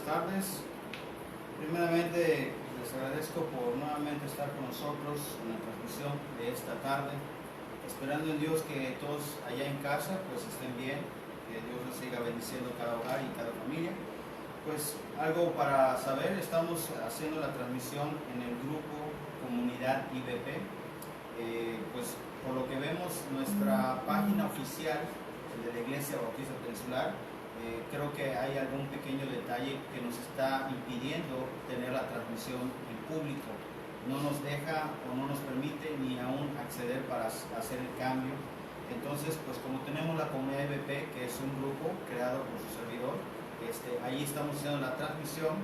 tardes. Primeramente les agradezco por nuevamente estar con nosotros en la transmisión de esta tarde, esperando en Dios que todos allá en casa pues estén bien, que Dios les siga bendiciendo cada hogar y cada familia. Pues algo para saber, estamos haciendo la transmisión en el grupo Comunidad IBP. Pues por lo que vemos, nuestra página oficial de la Iglesia Bautista Peninsular, creo que hay algún pequeño detalle que nos está impidiendo tener la transmisión en público. No nos deja o no nos permite ni aún acceder para hacer el cambio. Entonces, pues como tenemos la Comunidad IBP, que es un grupo creado por su servidor, ahí estamos haciendo la transmisión.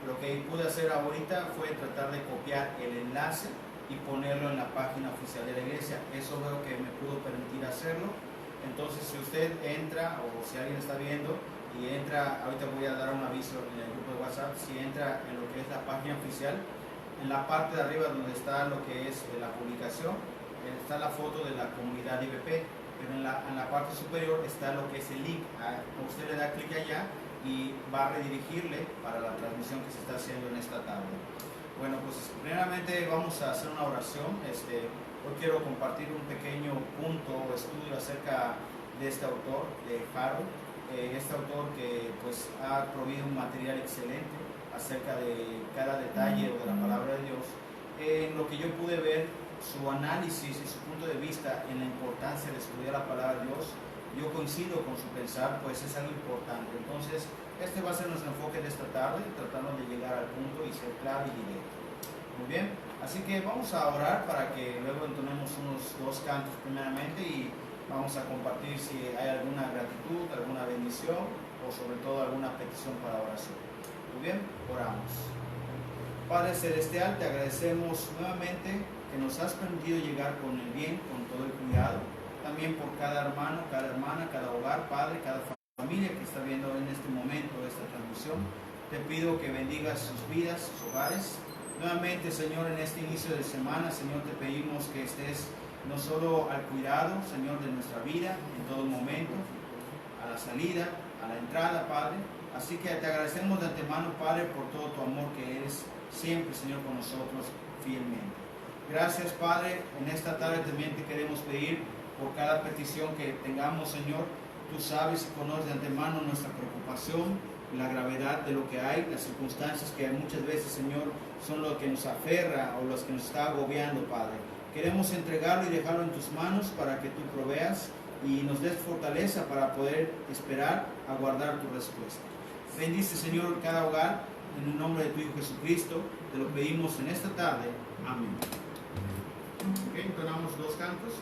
Lo que pude hacer ahorita fue tratar de copiar el enlace y ponerlo en la página oficial de la iglesia. Eso veo que me pudo permitir hacerlo. Entonces, si usted entra o si alguien está viendo y entra, ahorita voy a dar un aviso en el grupo de WhatsApp, si entra en lo que es la página oficial, en la parte de arriba donde está lo que es la publicación, está la foto de la Comunidad IBP, pero en la parte superior está lo que es el link. Usted le da clic allá y va a redirigirle para la transmisión que se está haciendo en esta tarde. Bueno, pues primeramente vamos a hacer una oración. Hoy quiero compartir un pequeño punto o estudio acerca de este autor, de Harold. Este autor que pues ha provisto un material excelente acerca de cada detalle de la palabra de Dios. En lo que yo pude ver, su análisis y su punto de vista en la importancia de estudiar la palabra de Dios, yo coincido con su pensar, pues es algo importante. Entonces, este va a ser nuestro enfoque de esta tarde, tratando de llegar al punto y ser claro y directo. Muy bien, así que vamos a orar para que luego entonemos unos 2 cantos primeramente y vamos a compartir si hay alguna gratitud, alguna bendición o sobre todo alguna petición para oración. Muy bien, oramos. Padre Celestial, te agradecemos nuevamente que nos has permitido llegar con el bien, con todo el cuidado, también por cada hermano, cada hermana, cada hogar, Padre, cada familia que está viendo en este momento esta transmisión. Te pido que bendigas sus vidas, sus hogares. Nuevamente, Señor, en este inicio de semana, Señor, te pedimos que estés no solo al cuidado, Señor, de nuestra vida en todo momento, a la salida, a la entrada, Padre. Así que te agradecemos de antemano, Padre, por todo tu amor que eres siempre, Señor, con nosotros fielmente. Gracias, Padre. En esta tarde también te queremos pedir por cada petición que tengamos, Señor. Tú sabes y conoces de antemano nuestra preocupación, la gravedad de lo que hay, las circunstancias que muchas veces, Señor, son lo que nos aferra o los que nos está agobiando, Padre. Queremos entregarlo y dejarlo en tus manos para que tú proveas y nos des fortaleza para poder esperar, aguardar tu respuesta. Bendice, Señor, cada hogar, en el nombre de tu Hijo Jesucristo, te lo pedimos en esta tarde. Amén. Ok, entonamos 2 cantos.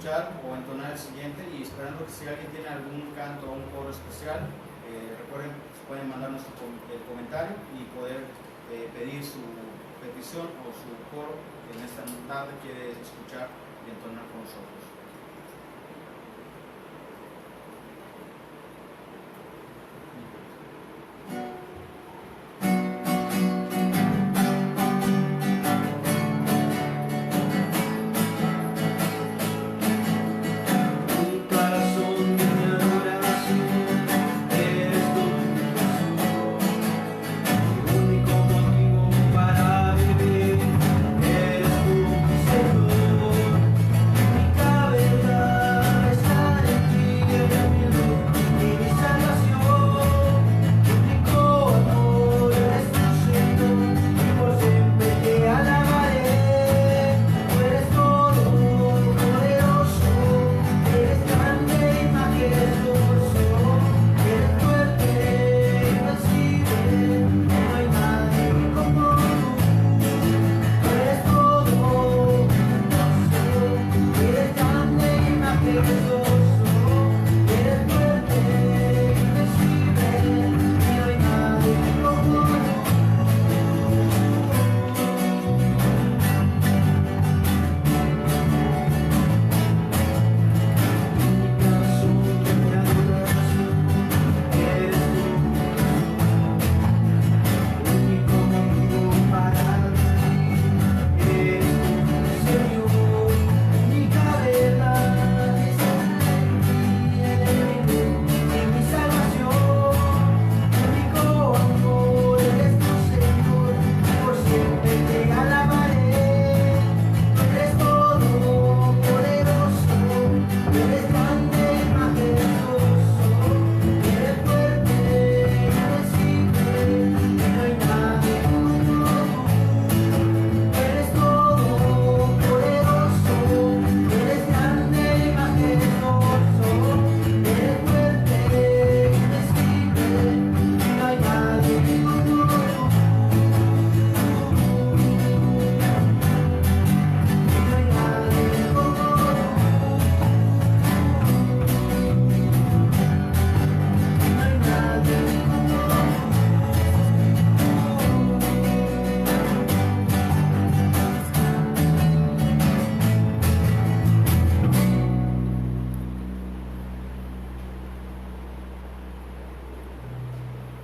escuchar o entonar el siguiente, y esperando que si alguien tiene algún canto o un coro especial, Recuerden, pueden mandarnos el comentario y poder pedir su petición o su coro que en esta tarde quiere escuchar y entonar con nosotros.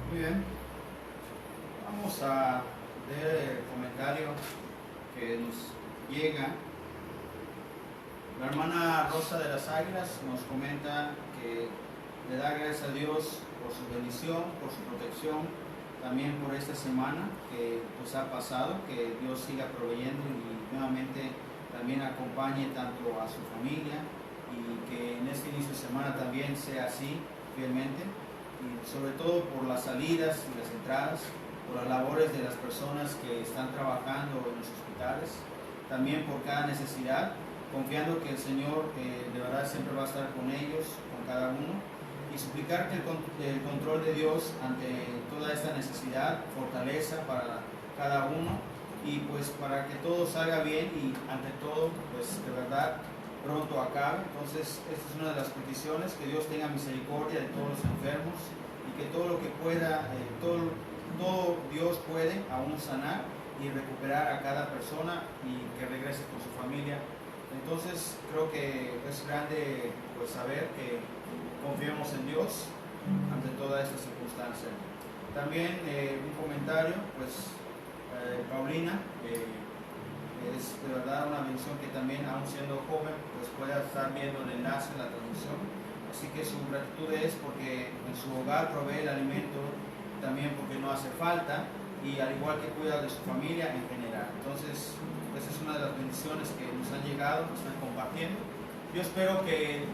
Muy bien, vamos a leer el comentario que nos llega. La hermana Rosa de las Águilas nos comenta que le da gracias a Dios por su bendición, por su protección, también por esta semana que pues ha pasado, que Dios siga proveyendo y nuevamente también acompañe tanto a su familia y que en este inicio de semana también sea así fielmente, y sobre todo por las salidas y las entradas, por las labores de las personas que están trabajando en los hospitales, también por cada necesidad, confiando que el Señor de verdad siempre va a estar con ellos, con cada uno, y suplicar que el control de Dios ante toda esta necesidad, fortaleza para cada uno, y pues para que todo salga bien y ante todo pues de verdad pronto acabe. Entonces esta es una de las peticiones, que Dios tenga misericordia de todos los enfermos y que todo lo que pueda, todo Dios puede aún sanar y recuperar a cada persona y que regrese con su familia. Entonces creo que es grande pues saber que confiemos en Dios ante toda esta circunstancia. También un comentario, pues Paulina, es de verdad una bendición que también, aún siendo joven, pues pueda estar viendo el enlace de la transmisión. Así que su gratitud es porque en su hogar provee el alimento, también porque no hace falta, y al igual que cuida de su familia en general. Entonces, esa es una de las bendiciones que nos han llegado, nos están compartiendo. Yo espero que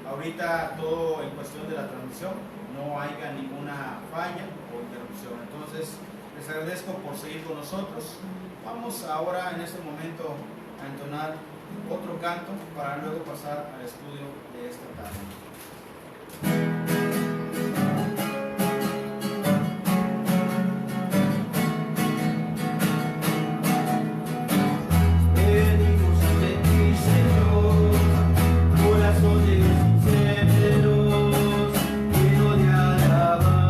ahorita todo en cuestión de la transmisión no haya ninguna falla o interrupción. Entonces, les agradezco por seguir con nosotros. Vamos ahora en este momento a entonar otro canto para luego pasar al estudio de esta tarde. Corazones sinceros, lleno de alabanza.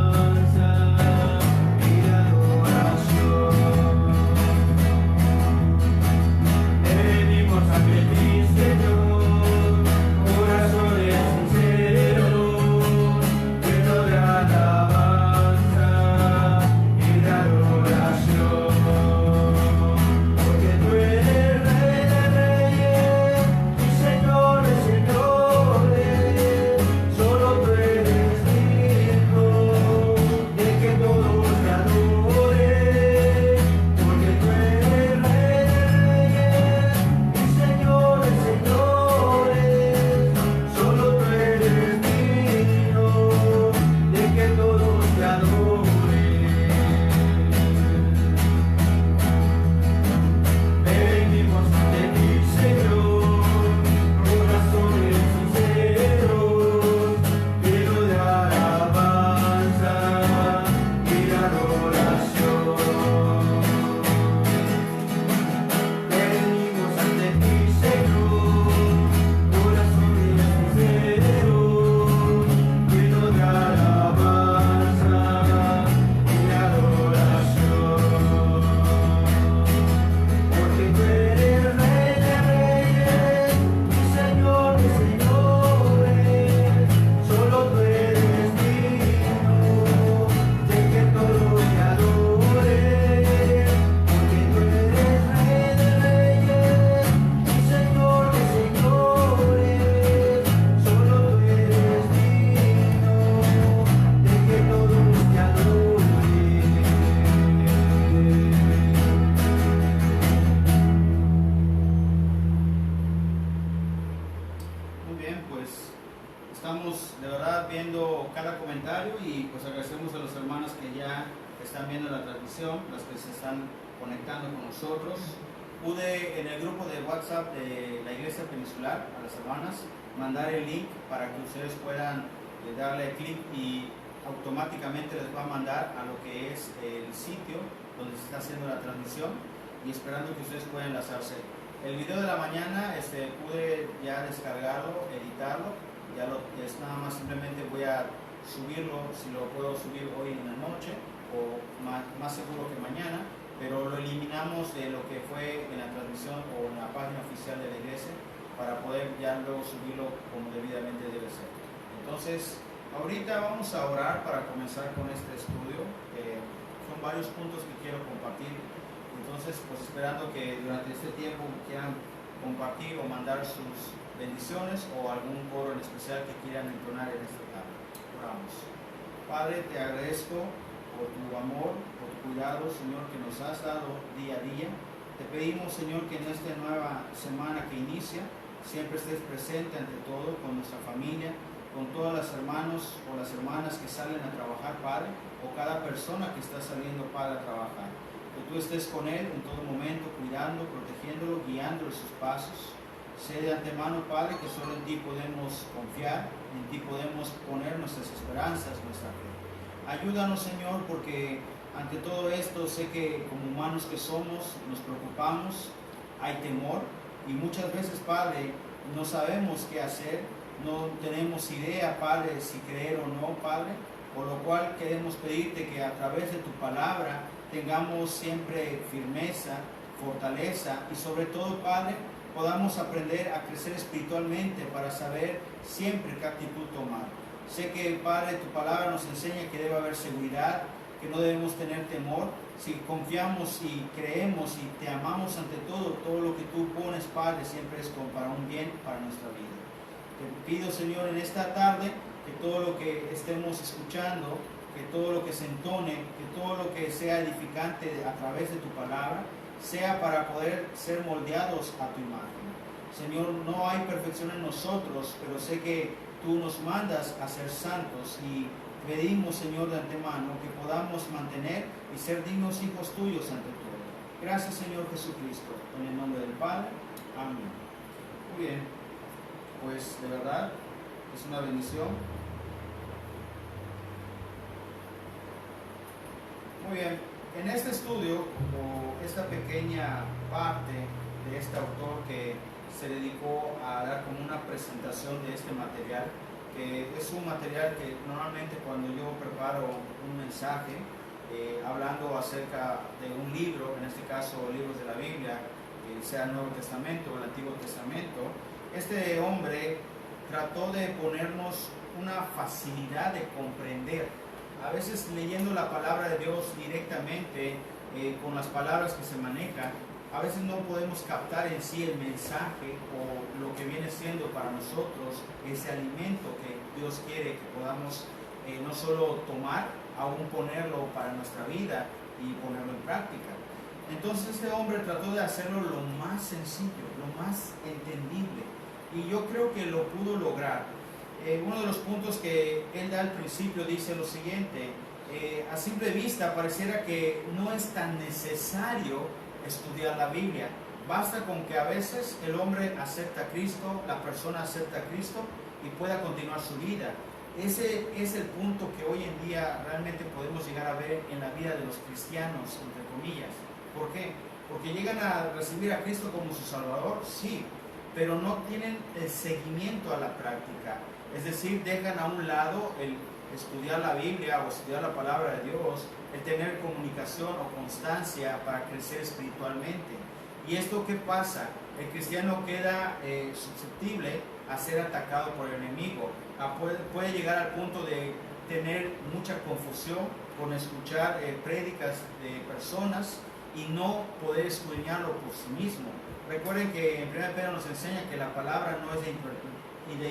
Estamos de verdad viendo cada comentario y pues agradecemos a los hermanos que ya están viendo la transmisión, las que se están conectando con nosotros. Pude en el grupo de WhatsApp de la Iglesia Peninsular, a las hermanas, mandar el link para que ustedes puedan darle clic y automáticamente les va a mandar a lo que es el sitio donde se está haciendo la transmisión y esperando que ustedes puedan enlazarse. El video de la mañana pude ya descargarlo, editarlo, es nada más simplemente voy a subirlo, si lo puedo subir hoy en la noche o más seguro que mañana, pero lo eliminamos de lo que fue en la transmisión o en la página oficial de la iglesia para poder ya luego subirlo como debidamente debe ser. Entonces, ahorita vamos a orar para comenzar con este estudio. Son varios puntos que quiero compartir. Entonces, pues esperando que durante este tiempo quieran compartir o mandar sus bendiciones o algún coro en especial que quieran entonar en esta tarde. Oramos. Padre, te agradezco por tu amor, por tu cuidado, Señor, que nos has dado día a día. Te pedimos, Señor, que en esta nueva semana que inicia, siempre estés presente ante todo con nuestra familia, con todos los hermanos o las hermanas que salen a trabajar, Padre, o cada persona que está saliendo para trabajar. Que tú estés con él en todo momento, cuidando, protegiéndolo, guiándolo en sus pasos. Sé de antemano, Padre, que solo en ti podemos confiar, en ti podemos poner nuestras esperanzas, nuestra fe. Ayúdanos, Señor, porque ante todo esto sé que como humanos que somos, nos preocupamos, hay temor y muchas veces, Padre, no sabemos qué hacer, no tenemos idea, Padre, si creer o no, Padre, por lo cual queremos pedirte que a través de tu palabra tengamos siempre firmeza, fortaleza y sobre todo, Padre, podamos aprender a crecer espiritualmente para saber siempre qué actitud tomar. Sé que, Padre, tu palabra nos enseña que debe haber seguridad, que no debemos tener temor. Si confiamos y creemos y te amamos ante todo, todo lo que tú pones, Padre, siempre es para un bien para nuestra vida. Te pido, Señor, en esta tarde, que todo lo que estemos escuchando, que todo lo que se entone, que todo lo que sea edificante a través de tu palabra, sea para poder ser moldeados a tu imagen. Señor, no hay perfección en nosotros, pero sé que tú nos mandas a ser santos y pedimos, Señor, de antemano que podamos mantener y ser dignos hijos tuyos ante todo. Gracias, Señor Jesucristo, en el nombre del Padre. Amén. Muy bien, pues de verdad es una bendición. Muy bien, en este estudio, o esta pequeña parte de este autor que se dedicó a dar como una presentación de este material, que es un material que normalmente cuando yo preparo un mensaje, hablando acerca de un libro, en este caso libros de la Biblia, sea el Nuevo Testamento o el Antiguo Testamento, este hombre trató de ponernos una facilidad de comprender. A veces leyendo la palabra de Dios directamente, con las palabras que se manejan, a veces no podemos captar en sí el mensaje o lo que viene siendo para nosotros ese alimento que Dios quiere que podamos no solo tomar, aún ponerlo para nuestra vida y ponerlo en práctica. Entonces este hombre trató de hacerlo lo más sencillo, lo más entendible, y yo creo que lo pudo lograr. Uno de los puntos que él da al principio dice lo siguiente: a simple vista pareciera que no es tan necesario estudiar la Biblia, basta con que a veces el hombre acepta a Cristo, la persona acepta a Cristo y pueda continuar su vida. Ese es el punto que hoy en día realmente podemos llegar a ver en la vida de los cristianos, entre comillas. ¿Por qué? Porque llegan a recibir a Cristo como su Salvador, sí, pero no tienen el seguimiento a la práctica. Es decir, dejan a un lado el estudiar la Biblia o estudiar la palabra de Dios, el tener comunicación o constancia para crecer espiritualmente. ¿Y esto qué pasa? El cristiano queda susceptible a ser atacado por el enemigo. Puede llegar al punto de tener mucha confusión con escuchar prédicas de personas y no poder escudriñarlo por sí mismo. Recuerden que en 1 Pedro nos enseña que la palabra no es de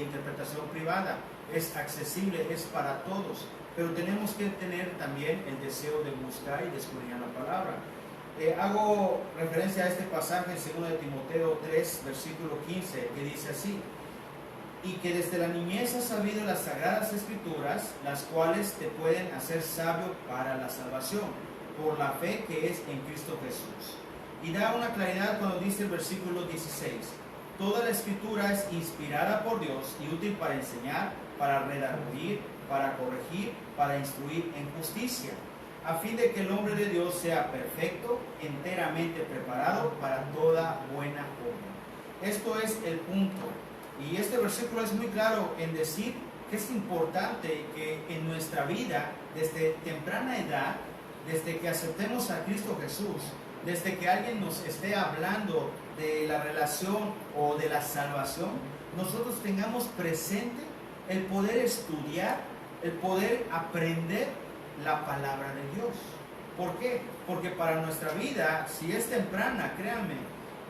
interpretación privada, es accesible, es para todos, pero tenemos que tener también el deseo de buscar y de escudriñar la palabra. Hago referencia a este pasaje en 2 de Timoteo 3, versículo 15, que dice así: y que desde la niñez has sabido las sagradas escrituras, las cuales te pueden hacer sabio para la salvación, por la fe que es en Cristo Jesús. Y da una claridad cuando dice el versículo 16, toda la escritura es inspirada por Dios y útil para enseñar, para redarguir, para corregir, para instruir en justicia, a fin de que el hombre de Dios sea perfecto, enteramente preparado para toda buena obra. Esto es el punto. Y este versículo es muy claro en decir que es importante que en nuestra vida, desde temprana edad, desde que aceptemos a Cristo Jesús, desde que alguien nos esté hablando de la relación o de la salvación, nosotros tengamos presente el poder estudiar, el poder aprender la palabra de Dios. ¿Por qué? Porque para nuestra vida, si es temprana, créanme,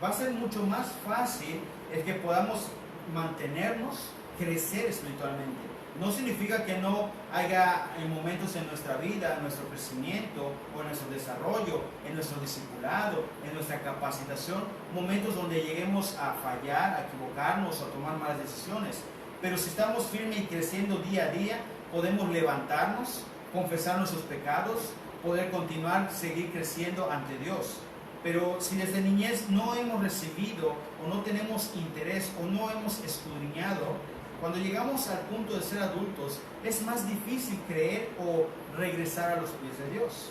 va a ser mucho más fácil el que podamos mantenernos, crecer espiritualmente. No significa que no haya momentos en nuestra vida, en nuestro crecimiento o en nuestro desarrollo, en nuestro discipulado, en nuestra capacitación, momentos donde lleguemos a fallar, a equivocarnos o a tomar malas decisiones. Pero si estamos firmes y creciendo día a día, podemos levantarnos, confesar nuestros pecados, poder continuar, seguir creciendo ante Dios. Pero si desde niñez no hemos recibido o no tenemos interés o no hemos escudriñado, cuando llegamos al punto de ser adultos es más difícil creer o regresar a los pies de Dios.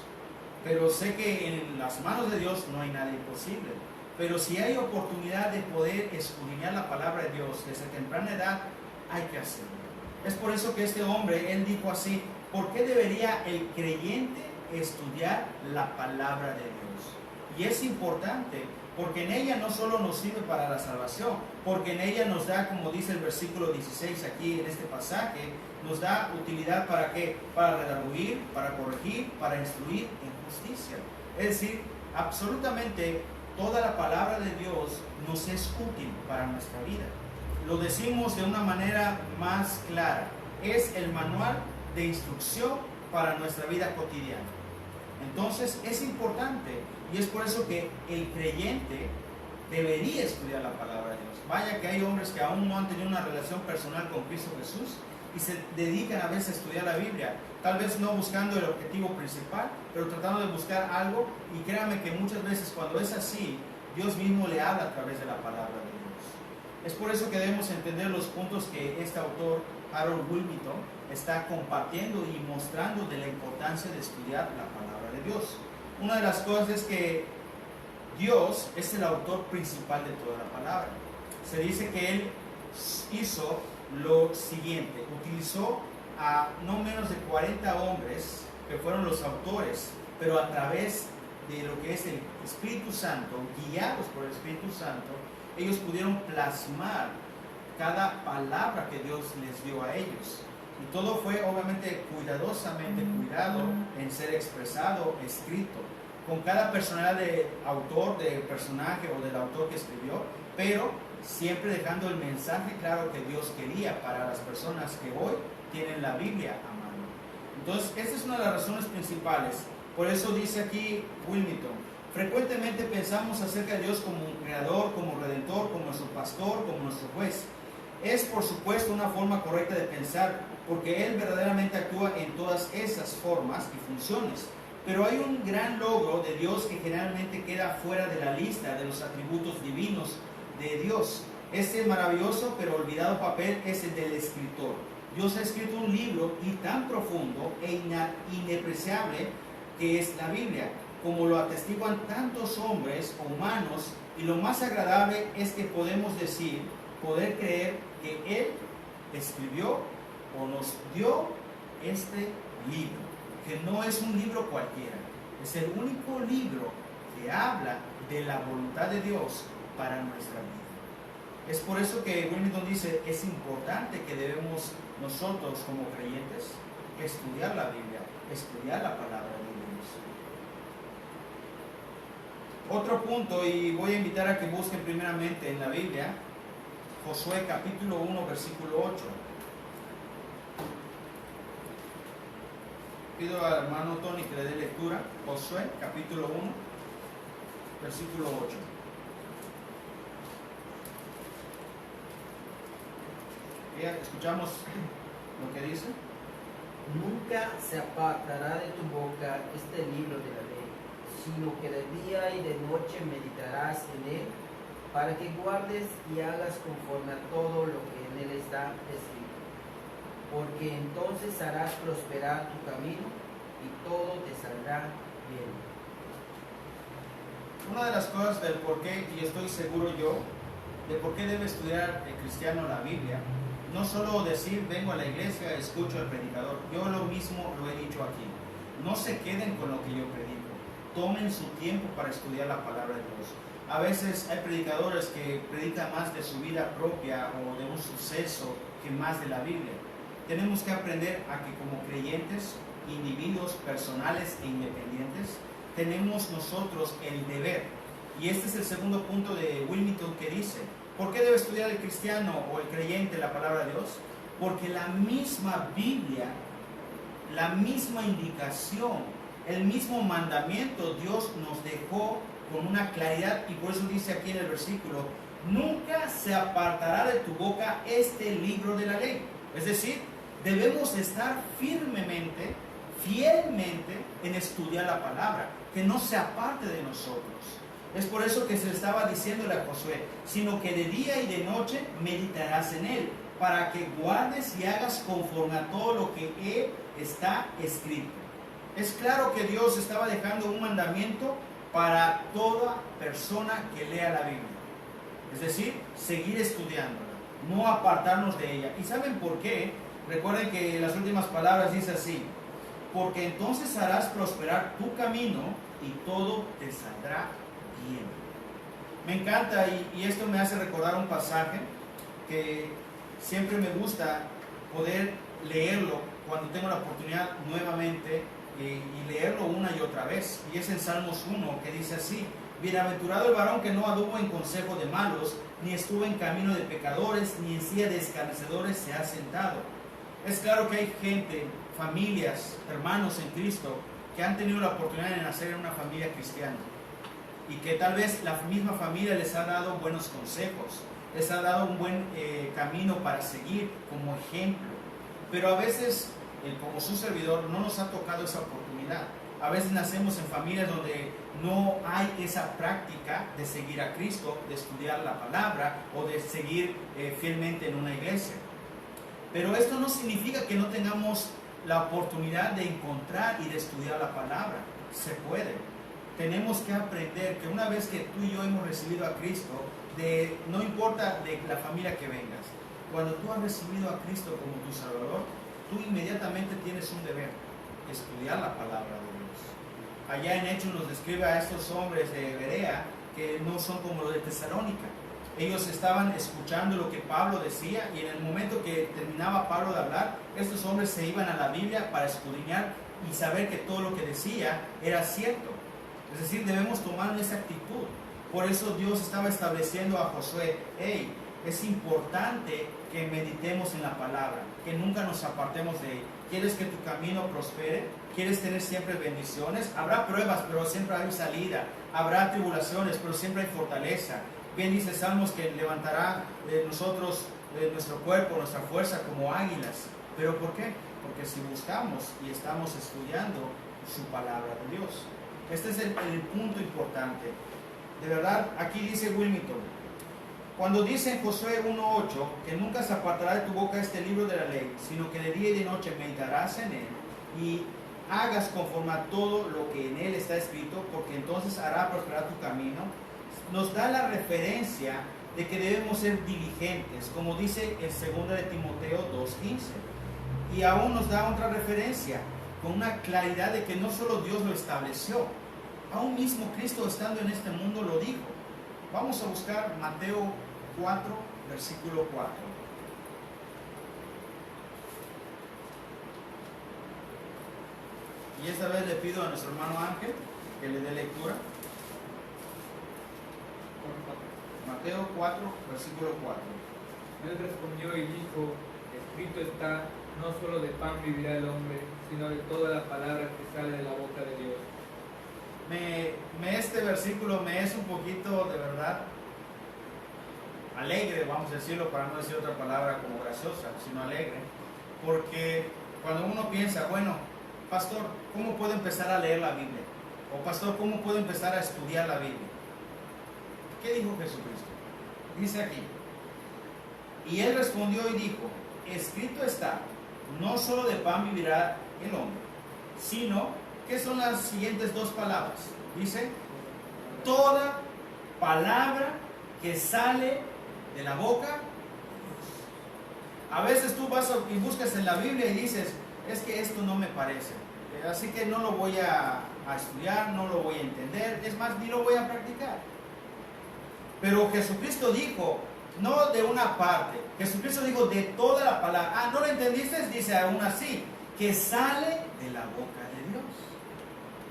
Pero sé que en las manos de Dios no hay nada imposible. Pero si hay oportunidad de poder escudriñar la palabra de Dios desde temprana edad, hay que hacerlo. Es por eso que este hombre, él dijo así, ¿por qué debería el creyente estudiar la palabra de Dios? Y es importante, porque en ella no solo nos sirve para la salvación, porque en ella nos da, como dice el versículo 16 aquí en este pasaje, nos da utilidad para ¿qué? Para redarguir, para corregir, para instruir en justicia. Es decir, absolutamente toda la palabra de Dios nos es útil para nuestra vida. Lo decimos de una manera más clara, es el manual de instrucción para nuestra vida cotidiana. Entonces es importante y es por eso que el creyente debería estudiar la palabra de Dios. Vaya que hay hombres que aún no han tenido una relación personal con Cristo Jesús y se dedican a veces a estudiar la Biblia, tal vez no buscando el objetivo principal, pero tratando de buscar algo, y créanme que muchas veces cuando es así, Dios mismo le habla a través de la palabra de Dios. Es por eso que debemos entender los puntos que este autor, Harold Willmington, está compartiendo y mostrando de la importancia de estudiar la palabra de Dios. Una de las cosas es que Dios es el autor principal de toda la palabra. Se dice que Él hizo lo siguiente, utilizó a no menos de 40 hombres que fueron los autores, pero a través de lo que es el Espíritu Santo, guiados por el Espíritu Santo, ellos pudieron plasmar cada palabra que Dios les dio a ellos. Y todo fue obviamente cuidadosamente cuidado en ser expresado, escrito, con cada personalidad de autor, de personaje o del autor que escribió, pero siempre dejando el mensaje claro que Dios quería para las personas que hoy tienen la Biblia a mano. Entonces, esta es una de las razones principales. Por eso dice aquí Willmington, frecuentemente pensamos acerca de Dios como un creador, como redentor, como nuestro pastor, como nuestro juez. Es por supuesto una forma correcta de pensar, porque Él verdaderamente actúa en todas esas formas y funciones. Pero hay un gran logro de Dios que generalmente queda fuera de la lista de los atributos divinos de Dios. Este maravilloso pero olvidado papel es el del escritor. Dios ha escrito un libro y tan profundo e inapreciable que es la Biblia, como lo atestiguan tantos hombres o humanos, y lo más agradable es que podemos decir, poder creer que Él escribió o nos dio este libro, que no es un libro cualquiera, es el único libro que habla de la voluntad de Dios para nuestra vida. Es por eso que Willmington dice, es importante que debemos nosotros como creyentes estudiar la Biblia, estudiar la palabra de Dios. Otro punto, y voy a invitar a que busquen primeramente en la Biblia, Josué capítulo 1, versículo 8. Pido al hermano Tony que le dé lectura. Josué capítulo 1, versículo 8. Escuchamos lo que dice. Nunca se apartará de tu boca este libro de la ley, sino que de día y de noche meditarás en él, para que guardes y hagas conforme a todo lo que en él está escrito. Porque entonces harás prosperar tu camino y todo te saldrá bien. Una de las cosas del por qué, y estoy seguro yo, de por qué debe estudiar el cristiano la Biblia, no solo decir vengo a la iglesia, escucho al predicador. Yo lo mismo lo he dicho aquí. No se queden con lo que yo predico. Tomen su tiempo para estudiar la palabra de Dios. A veces hay predicadores que predican más de su vida propia o de un suceso que más de la Biblia. Tenemos que aprender a que como creyentes, individuos personales e independientes, tenemos nosotros el deber. Y este es el segundo punto de Wilmington que dice, ¿por qué debe estudiar el cristiano o el creyente la palabra de Dios? Porque la misma Biblia, la misma indicación, el mismo mandamiento Dios nos dejó con una claridad, y por eso dice aquí en el versículo, nunca se apartará de tu boca este libro de la ley. Es decir, debemos estar firmemente, fielmente en estudiar la palabra, que no se aparte de nosotros. Es por eso que se le estaba diciéndole a Josué, sino que de día y de noche meditarás en él, para que guardes y hagas conforme a todo lo que él está escrito. Es claro que Dios estaba dejando un mandamiento para toda persona que lea la Biblia. Es decir, seguir estudiándola, no apartarnos de ella. ¿Y saben por qué? Recuerden que las últimas palabras dice así, porque entonces harás prosperar tu camino y todo te saldrá bien. Me encanta y esto me hace recordar un pasaje que siempre me gusta poder leerlo cuando tengo la oportunidad nuevamente y leerlo una y otra vez. Y es en Salmos 1 que dice así, bienaventurado el varón que no anduvo en consejo de malos, ni estuvo en camino de pecadores, ni en silla de escarnecedores se ha sentado. Es claro que hay gente, familias, hermanos en Cristo, que han tenido la oportunidad de nacer en una familia cristiana y que tal vez la misma familia les ha dado buenos consejos, les ha dado un buen camino para seguir como ejemplo, pero a veces, como su servidor, no nos ha tocado esa oportunidad. A veces nacemos en familias donde no hay esa práctica de seguir a Cristo, de estudiar la palabra o de seguir fielmente en una iglesia. Pero esto no significa que no tengamos la oportunidad de encontrar y de estudiar la palabra. Se puede. Tenemos que aprender que una vez que tú y yo hemos recibido a Cristo, no importa de la familia que vengas, cuando tú has recibido a Cristo como tu Salvador, tú inmediatamente tienes un deber, estudiar la palabra de Dios. Allá en Hechos nos describe a estos hombres de Berea que no son como los de Tesalónica. Ellos estaban escuchando lo que Pablo decía y en el momento que terminaba Pablo de hablar, estos hombres se iban a la Biblia para escudriñar y saber que todo lo que decía era cierto. Es decir, debemos tomar esa actitud. Por eso Dios estaba estableciendo a Josué, hey, es importante que meditemos en la palabra, que nunca nos apartemos de ella. ¿Quieres que tu camino prospere? ¿Quieres tener siempre bendiciones? Habrá pruebas, pero siempre hay salida. Habrá tribulaciones, pero siempre hay fortaleza. Bien dice Salmos que levantará de nosotros, de nuestro cuerpo, nuestra fuerza como águilas. ¿Pero por qué? Porque si buscamos y estamos estudiando su palabra de Dios. Este es el punto importante. De verdad, aquí dice Wilmington, cuando dice en Josué 1.8 que nunca se apartará de tu boca este libro de la ley, sino que de día y de noche meditarás en él y hagas conforme a todo lo que en él está escrito, porque entonces hará prosperar tu camino, nos da la referencia de que debemos ser diligentes, como dice en 2 de Timoteo 2.15. Y aún nos da otra referencia, con una claridad de que no solo Dios lo estableció, aún mismo Cristo estando en este mundo lo dijo. Vamos a buscar Mateo 4, versículo 4. Y esta vez le pido a nuestro hermano Ángel que le dé lectura. Mateo 4, versículo 4. Él respondió y dijo, escrito está, no solo de pan vivirá el hombre, sino de toda la palabra que sale de la boca de Dios. Este versículo me es un poquito, de verdad, alegre, vamos a decirlo, para no decir otra palabra como graciosa, sino alegre, porque cuando uno piensa, bueno, pastor, ¿cómo puedo empezar a leer la Biblia? O pastor, ¿cómo puedo empezar a estudiar la Biblia? ¿Qué dijo Jesucristo? Dice aquí, y él respondió y dijo, escrito está, no solo de pan vivirá el hombre, sino, ¿qué son las siguientes dos palabras? Dice, toda palabra que sale de la boca de Dios. A veces tú vas y buscas en la Biblia y dices, es que esto no me parece, así que no lo voy a estudiar, no lo voy a entender, es más, ni lo voy a practicar. Pero Jesucristo dijo, no de una parte, Jesucristo dijo de toda la palabra. Ah, ¿no lo entendiste? Dice aún así, que sale de la boca de Dios.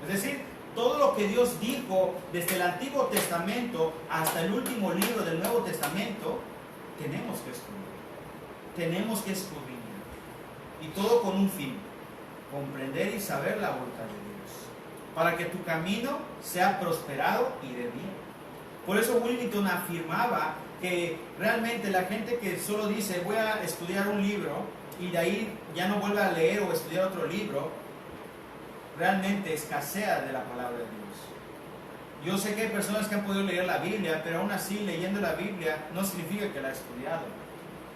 Es decir, todo lo que Dios dijo desde el Antiguo Testamento hasta el último libro del Nuevo Testamento, tenemos que estudiar, tenemos que escudriñar. Y todo con un fin, comprender y saber la voluntad de Dios, para que tu camino sea prosperado y de bien. Por eso Willmington afirmaba que realmente la gente que solo dice voy a estudiar un libro y de ahí ya no vuelve a leer o estudiar otro libro, realmente escasea de la palabra de Dios. Yo sé que hay personas que han podido leer la Biblia, pero aún así leyendo la Biblia no significa que la ha estudiado.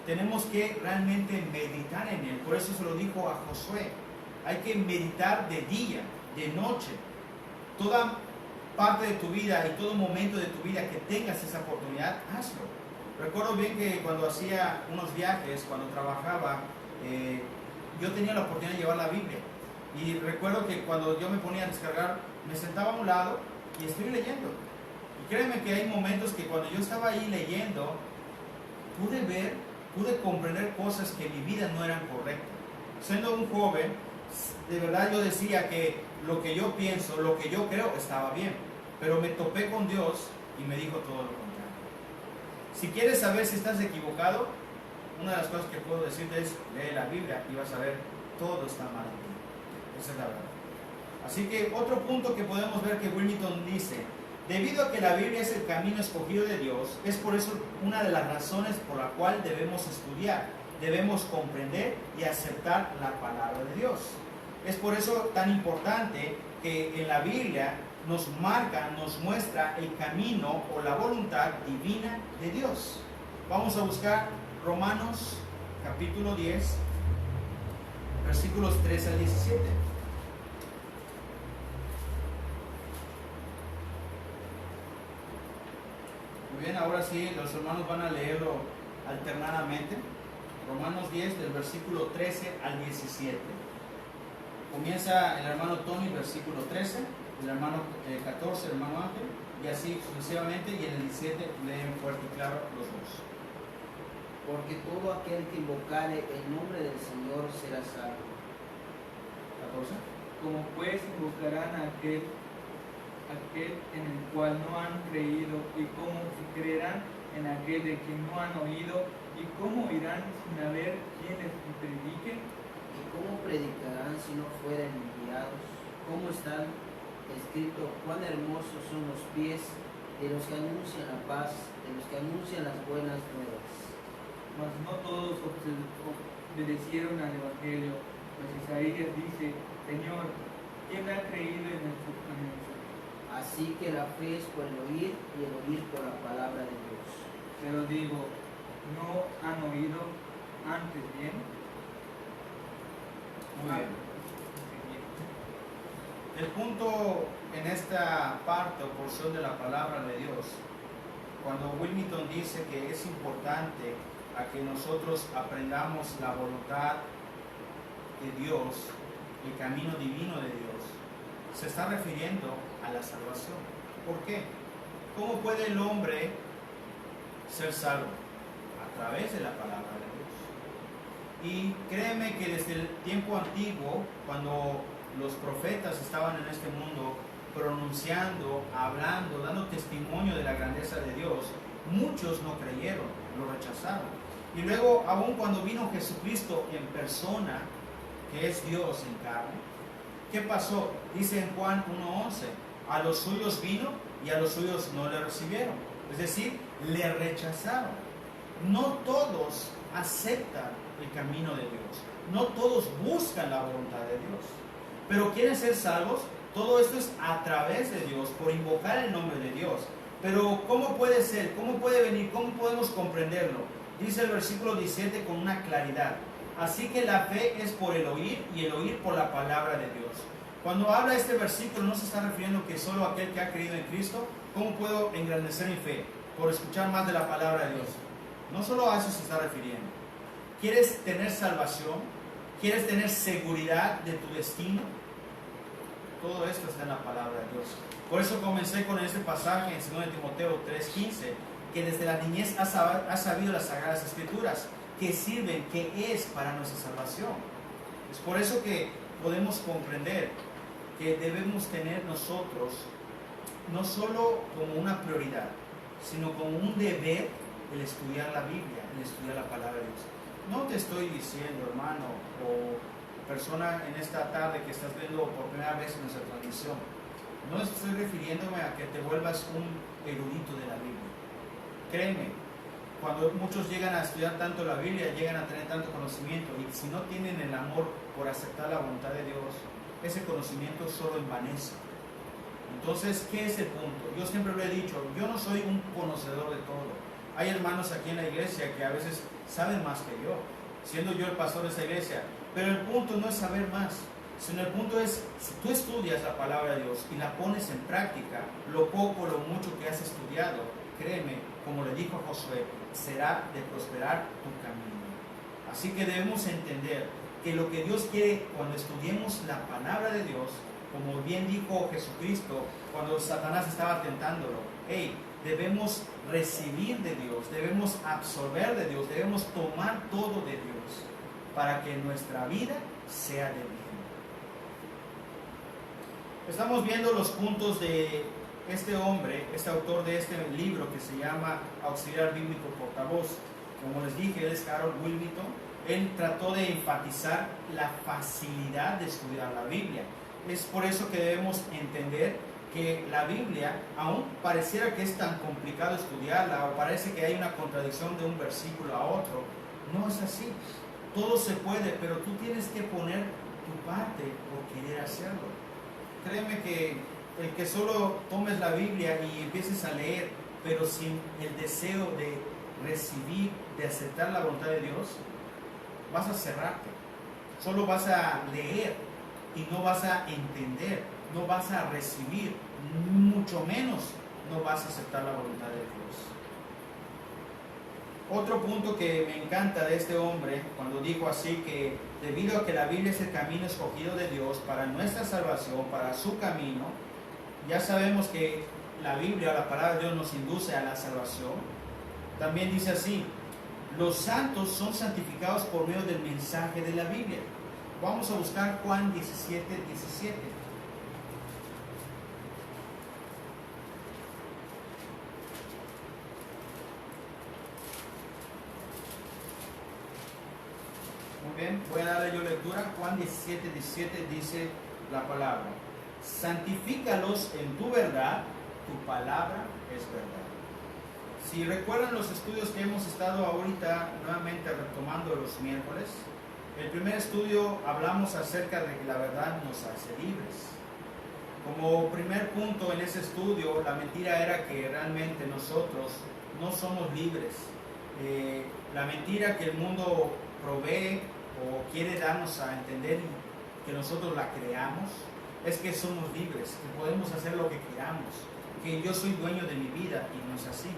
Tenemos que realmente meditar en él. Por eso se lo dijo a Josué. Hay que meditar de día, de noche. Toda parte de tu vida y todo momento de tu vida que tengas esa oportunidad, hazlo. Recuerdo bien que cuando hacía unos viajes, cuando trabajaba, yo tenía la oportunidad de llevar la Biblia. Y recuerdo que cuando yo me ponía a descargar, me sentaba a un lado y estoy leyendo. Y créeme que hay momentos que cuando yo estaba ahí leyendo, pude comprender cosas que en mi vida no eran correctas. Siendo un joven, de verdad yo decía que lo que yo pienso, lo que yo creo estaba bien, pero me topé con Dios y me dijo todo lo contrario. Si quieres saber si estás equivocado, una de las cosas que puedo decirte es lee la Biblia y vas a ver todo está mal en ti. Esa es la verdad. Así que otro punto que podemos ver que Willmington dice, debido a que la Biblia es el camino escogido de Dios, es por eso una de las razones por la cual debemos estudiar, debemos comprender y aceptar la palabra de Dios. Es por eso tan importante que en la Biblia nos marca, nos muestra el camino o la voluntad divina de Dios. Vamos a buscar Romanos capítulo 10, versículos 13 al 17. Muy bien, ahora sí, los hermanos van a leerlo alternadamente. Romanos 10, del versículo 13 al 17. Comienza el hermano Tony, versículo 13, el hermano 14, el hermano Ángel, y así sucesivamente, y en el 17 leen fuerte y claro los dos. Porque todo aquel que invocare el nombre del Señor será salvo. 14. Como pues invocarán a aquel en el cual no han creído, y cómo creerán en aquel de quien no han oído, y cómo irán sin haber quien les predique. ¿Y cómo predicarán si no fueren enviados? ¿Cómo está escrito? Cuán hermosos son los pies de los que anuncian la paz, de los que anuncian las buenas nuevas. Mas no todos obedecieron al Evangelio, pues Isaías dice, Señor, ¿quién ha creído en nuestro anuncio? Así que la fe es por el oír y el oír por la palabra de Dios. Pero digo, ¿no han oído antes bien? Muy bien. El punto en esta parte o porción de la palabra de Dios, cuando Willmington dice que es importante a que nosotros aprendamos la voluntad de Dios, el camino divino de Dios, se está refiriendo a la salvación. ¿Por qué? ¿Cómo puede el hombre ser salvo? A través de la palabra de Dios. Y créeme que desde el tiempo antiguo, cuando los profetas estaban en este mundo pronunciando, hablando, dando testimonio de la grandeza de Dios, muchos no creyeron, lo rechazaron. Y luego, aún cuando vino Jesucristo en persona, que es Dios en carne, ¿qué pasó? Dice en Juan 1:11, a los suyos vino y a los suyos no le recibieron. Es decir, le rechazaron. No todos aceptan el camino de Dios. No todos buscan la voluntad de Dios. Pero quieren ser salvos. Todo esto es a través de Dios, por invocar el nombre de Dios. Pero ¿cómo puede ser? ¿Cómo puede venir? ¿Cómo podemos comprenderlo? Dice el versículo 17 con una claridad. Así que la fe es por el oír y el oír por la palabra de Dios. Cuando habla este versículo no se está refiriendo que solo aquel que ha creído en Cristo. ¿Cómo puedo engrandecer mi fe? Por escuchar más de la palabra de Dios. No solo a eso se está refiriendo. ¿Quieres tener salvación? ¿Quieres tener seguridad de tu destino? Todo esto está en la palabra de Dios. Por eso comencé con este pasaje en 2 Timoteo 3:15, que desde la niñez has sabido las Sagradas Escrituras, que sirven, que es para nuestra salvación. Es por eso que podemos comprender que debemos tener nosotros no solo como una prioridad, sino como un deber el estudiar la Biblia, el estudiar la palabra de Dios. No te estoy diciendo, hermano, o persona en esta tarde que estás viendo por primera vez nuestra transmisión, no estoy refiriéndome a que te vuelvas un erudito de la Biblia. Créeme, cuando muchos llegan a estudiar tanto la Biblia, llegan a tener tanto conocimiento, y si no tienen el amor por aceptar la voluntad de Dios, ese conocimiento solo envanece. Entonces, ¿qué es el punto? Yo siempre lo he dicho, yo no soy un conocedor de todo. Hay hermanos aquí en la iglesia que a veces saben más que yo, siendo yo el pastor de esa iglesia. Pero el punto no es saber más, sino el punto es, si tú estudias la palabra de Dios y la pones en práctica, lo poco o lo mucho que has estudiado, créeme, como le dijo a Josué, será de prosperar tu camino. Así que debemos entender que lo que Dios quiere cuando estudiemos la palabra de Dios, como bien dijo Jesucristo cuando Satanás estaba tentándolo, debemos recibir de Dios, debemos absorber de Dios, debemos tomar todo de Dios para que nuestra vida sea de bien. Estamos viendo los puntos de este hombre, este autor de este libro que se llama Auxiliar Bíblico Portavoz. Como les dije, él es Harold Willmington. Él trató de enfatizar la facilidad de estudiar la Biblia. Es por eso que debemos entender que la Biblia, aún pareciera que es tan complicado estudiarla, o parece que hay una contradicción de un versículo a otro, no es así. Todo se puede, pero tú tienes que poner tu parte por querer hacerlo. Créeme que el que solo tomes la Biblia y empieces a leer, pero sin el deseo de recibir, de aceptar la voluntad de Dios, vas a cerrarte. Solo vas a leer y no vas a entender, no vas a recibir, mucho menos no vas a aceptar la voluntad de Dios. Otro punto que me encanta de este hombre, cuando dijo así, que debido a que la Biblia es el camino escogido de Dios para nuestra salvación, para su camino, ya sabemos que la Biblia, la palabra de Dios, nos induce a la salvación. También dice así: los santos son santificados por medio del mensaje de la Biblia. Vamos a buscar Juan 17:17. Muy bien, voy a darle yo lectura. Juan 17:17 dice la palabra: santifícalos en tu verdad, tu palabra es verdad. Si recuerdan los estudios que hemos estado ahorita nuevamente retomando los miércoles, el primer estudio hablamos acerca de que la verdad nos hace libres. Como primer punto en ese estudio, la mentira era que realmente nosotros no somos libres. La mentira que el mundo provee o quiere darnos a entender que nosotros la creamos es que somos libres, que podemos hacer lo que queramos, que yo soy dueño de mi vida, y no es así.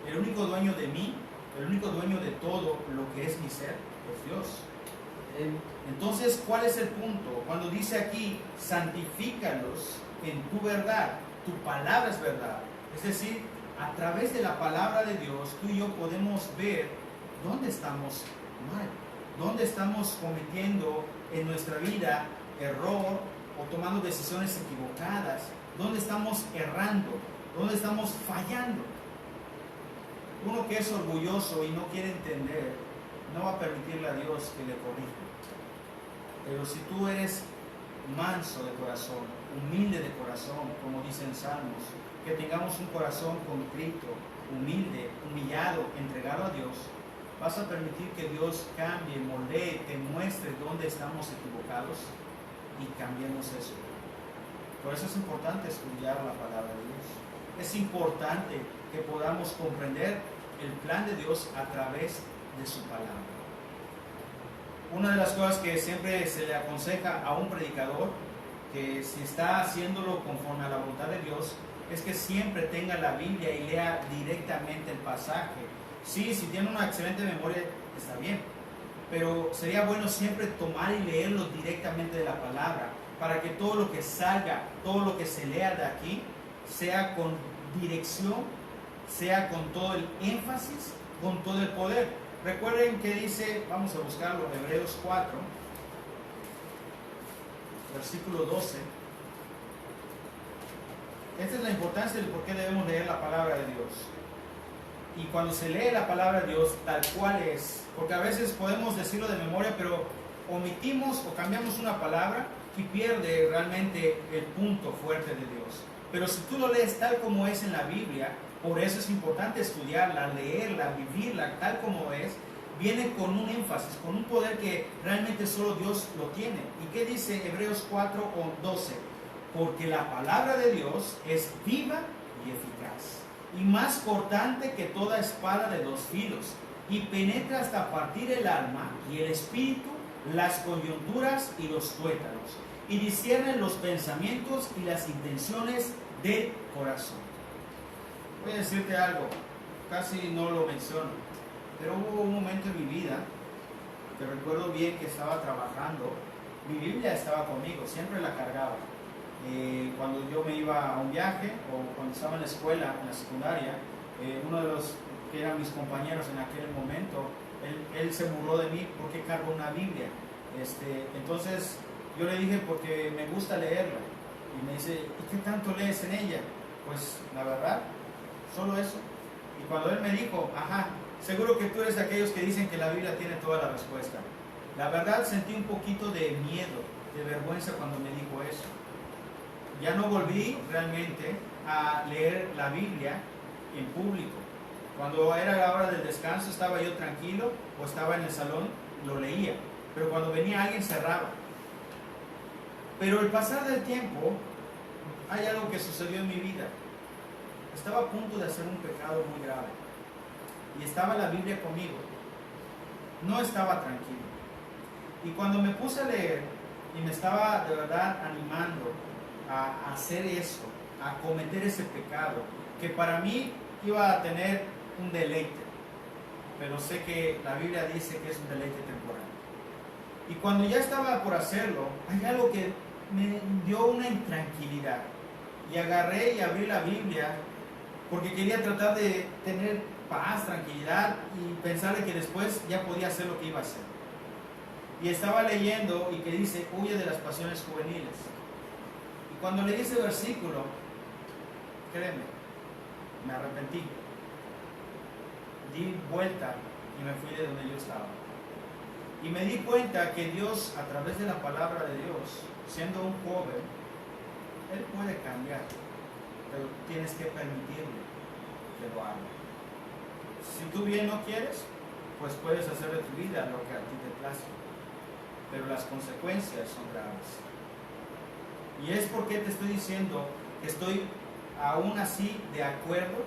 El único dueño de mí, el único dueño de todo lo que es mi ser, es Dios. Entonces, ¿cuál es el punto? Cuando dice aquí, santifícalos en tu verdad, tu palabra es verdad. Es decir, a través de la palabra de Dios, tú y yo podemos ver dónde estamos mal, dónde estamos cometiendo en nuestra vida error o tomando decisiones equivocadas, dónde estamos errando, dónde estamos fallando. Uno que es orgulloso y no quiere entender, no va a permitirle a Dios que le corrija. Pero si tú eres manso de corazón, humilde de corazón, como dicen Salmos, que tengamos un corazón contrito, humilde, humillado, entregado a Dios, vas a permitir que Dios cambie, moldee, te muestre dónde estamos equivocados y cambiemos eso. Por eso es importante estudiar la palabra de Dios. Es importante que podamos comprender el plan de Dios a través de su palabra. Una de las cosas que siempre se le aconseja a un predicador, que si está haciéndolo conforme a la voluntad de Dios, es que siempre tenga la Biblia y lea directamente el pasaje. Sí, si tiene una excelente memoria, está bien, pero sería bueno siempre tomar y leerlo directamente de la palabra, para que todo lo que salga, todo lo que se lea de aquí, sea con dirección, sea con todo el énfasis, con todo el poder. Recuerden que dice, vamos a buscarlo, Hebreos 4, versículo 12. Esta es la importancia de por qué debemos leer la palabra de Dios. Y cuando se lee la palabra de Dios tal cual es, porque a veces podemos decirlo de memoria, pero omitimos o cambiamos una palabra y pierde realmente el punto fuerte de Dios. Pero si tú lo lees tal como es en la Biblia, por eso es importante estudiarla, leerla, vivirla tal como es, viene con un énfasis, con un poder que realmente solo Dios lo tiene. ¿Y qué dice Hebreos 4 o 12? Porque la palabra de Dios es viva y eficaz, y más cortante que toda espada de dos filos, y penetra hasta partir el alma y el espíritu, las coyunturas y los tuétanos, y discierne los pensamientos y las intenciones del corazón. Voy a decirte algo, casi no lo menciono, pero hubo un momento en mi vida que recuerdo bien que estaba trabajando, mi Biblia estaba conmigo, siempre la cargaba. Cuando yo me iba a un viaje o cuando estaba en la escuela, en la secundaria, uno de los que eran mis compañeros en aquel momento, él se burló de mí porque cargo una Biblia. Entonces yo le dije porque me gusta leerla, y me dice, ¿y qué tanto lees en ella? Pues la verdad, solo eso. Y cuando él me dijo, ajá, seguro que tú eres de aquellos que dicen que la Biblia tiene toda la respuesta. La verdad sentí un poquito de miedo, de vergüenza cuando me dijo eso. Ya no volví realmente a leer la Biblia en público. Cuando era la hora del descanso, estaba yo tranquilo o estaba en el salón, lo leía. Pero cuando venía alguien, cerraba. Pero el pasar del tiempo, hay algo que sucedió en mi vida. Estaba a punto de hacer un pecado muy grave. Y estaba la Biblia conmigo. No estaba tranquilo. Y cuando me puse a leer, y me estaba de verdad animando a hacer eso, a cometer ese pecado, que para mí iba a tener un deleite, pero sé que la Biblia dice que es un deleite temporal. Y cuando ya estaba por hacerlo, hay algo que me dio una intranquilidad, y agarré y abrí la Biblia porque quería tratar de tener paz, tranquilidad y pensar que después ya podía hacer lo que iba a hacer. Y estaba leyendo y que dice, huye de las pasiones juveniles. Y cuando leí ese versículo, créeme, me arrepentí. Di vuelta y me fui de donde yo estaba. Y me di cuenta que Dios, a través de la palabra de Dios, siendo un joven, Él puede cambiar, pero tienes que permitirle que lo haga. Si tú bien no quieres, pues puedes hacer de tu vida lo que a ti te place, pero las consecuencias son graves. Y es porque te estoy diciendo que estoy aún así de acuerdo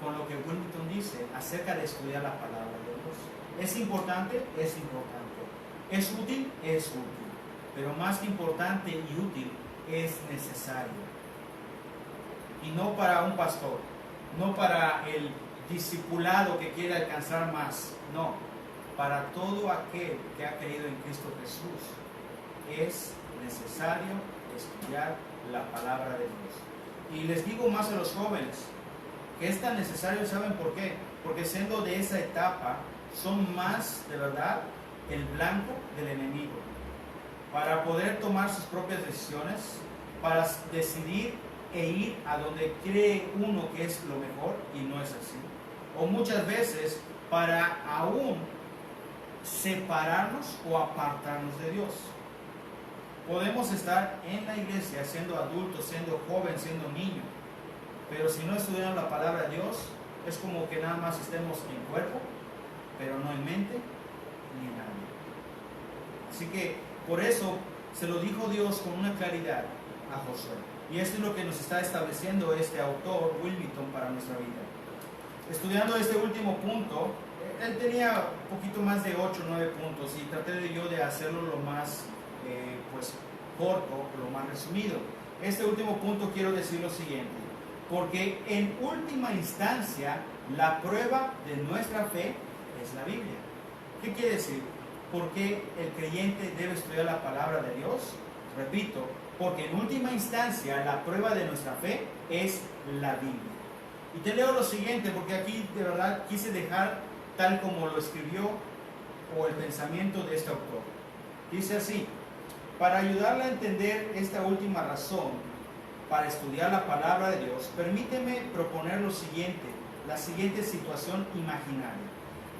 con lo que Wilmington dice acerca de estudiar la palabra de Dios. ¿Es importante? Es importante. ¿Es útil? Es útil. Pero más que importante y útil, es necesario. Y no para un pastor, no para el discipulado que quiere alcanzar más, no, para todo aquel que ha creído en Cristo Jesús, es necesario estudiar la palabra de Dios. Y les digo más a los jóvenes, que es tan necesario, ¿saben por qué? Porque siendo de esa etapa, son más, de verdad, el blanco del enemigo, para poder tomar sus propias decisiones, para decidir e ir a donde cree uno que es lo mejor y no es así. O muchas veces para aún separarnos o apartarnos de Dios. Podemos estar en la iglesia siendo adultos, siendo joven, siendo niño, pero si no estudiamos la palabra de Dios, Es como que nada más estemos en cuerpo, pero no en mente ni en alma. Así que por eso se lo dijo Dios con una claridad a Josué. Y esto es lo que nos está estableciendo este autor, Wilmington, para nuestra vida. Estudiando este último punto, él tenía un poquito más de 8 o 9 puntos y traté de hacerlo lo más corto, lo más resumido. Este último punto quiero decir lo siguiente: porque en última instancia la prueba de nuestra fe es la Biblia. ¿Qué quiere decir? ¿Por qué el creyente debe estudiar la palabra de Dios? Repito, porque en última instancia la prueba de nuestra fe es la Biblia. Y te leo lo siguiente, porque aquí de verdad quise dejar tal como lo escribió o el pensamiento de este autor. Dice así: para ayudarle a entender esta última razón para estudiar la palabra de Dios, permíteme proponer lo siguiente, la siguiente situación imaginaria.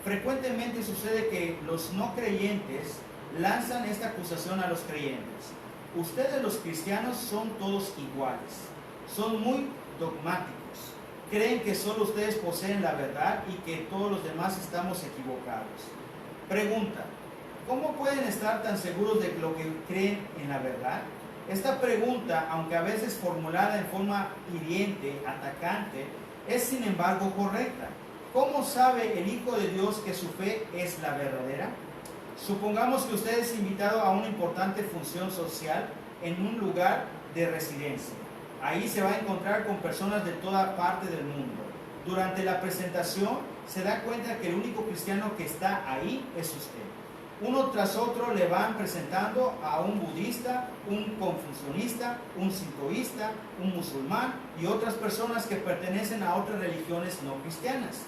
Frecuentemente sucede que los no creyentes lanzan esta acusación a los creyentes: ustedes los cristianos son todos iguales, son muy dogmáticos, creen que solo ustedes poseen la verdad y que todos los demás estamos equivocados. Pregunta: ¿cómo pueden estar tan seguros de lo que creen en la verdad? Esta pregunta, aunque a veces formulada en forma hiriente, atacante, es sin embargo correcta. ¿Cómo sabe el Hijo de Dios que su fe es la verdadera? Supongamos que usted es invitado a una importante función social en un lugar de residencia. Ahí se va a encontrar con personas de toda parte del mundo. Durante la presentación se da cuenta que el único cristiano que está ahí es usted. Uno tras otro le van presentando a un budista, un confucionista, un sintoísta, un musulmán y otras personas que pertenecen a otras religiones no cristianas.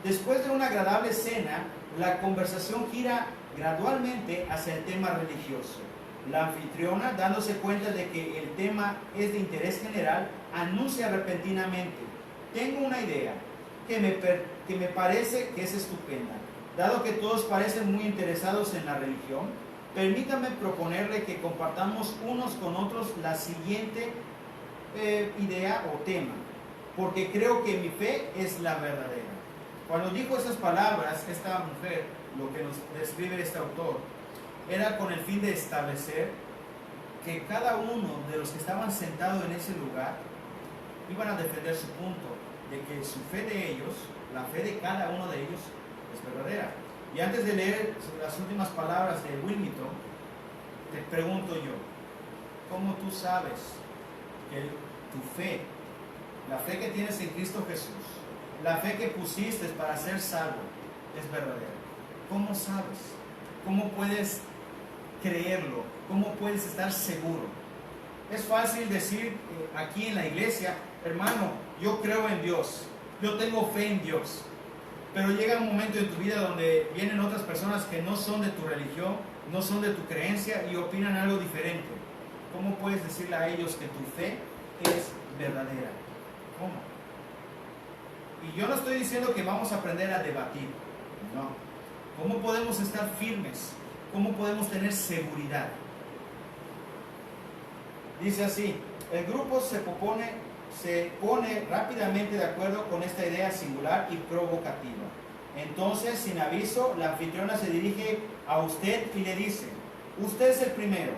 Después de una agradable cena, la conversación gira gradualmente hacia el tema religioso. La anfitriona, dándose cuenta de que el tema es de interés general, anuncia repentinamente: tengo una idea que me parece que es estupenda. Dado que todos parecen muy interesados en la religión, permítame proponerle que compartamos unos con otros la siguiente idea o tema, porque creo que mi fe es la verdadera. Cuando dijo esas palabras, esta mujer, lo que nos describe este autor, era con el fin de establecer que cada uno de los que estaban sentados en ese lugar iban a defender su punto, de que su fe de ellos, la fe de cada uno de ellos, es verdadera. Y antes de leer las últimas palabras de Wilmington, te pregunto yo: ¿cómo tú sabes que tu fe, la fe que tienes en Cristo Jesús, la fe que pusiste para ser salvo, es verdadera? ¿Cómo sabes? ¿Cómo puedes creerlo? ¿Cómo puedes estar seguro? Es fácil decir aquí en la iglesia: hermano, yo creo en Dios, yo tengo fe en Dios. Pero llega un momento en tu vida donde vienen otras personas que no son de tu religión, no son de tu creencia y opinan algo diferente. ¿Cómo puedes decirle a ellos que tu fe es verdadera? ¿Cómo? Y yo no estoy diciendo que vamos a aprender a debatir, no. ¿Cómo podemos estar firmes? ¿Cómo podemos tener seguridad? Dice así: el grupo se pone rápidamente de acuerdo con esta idea singular y provocativa. Entonces, sin aviso, la anfitriona se dirige a usted y le dice: usted es el primero.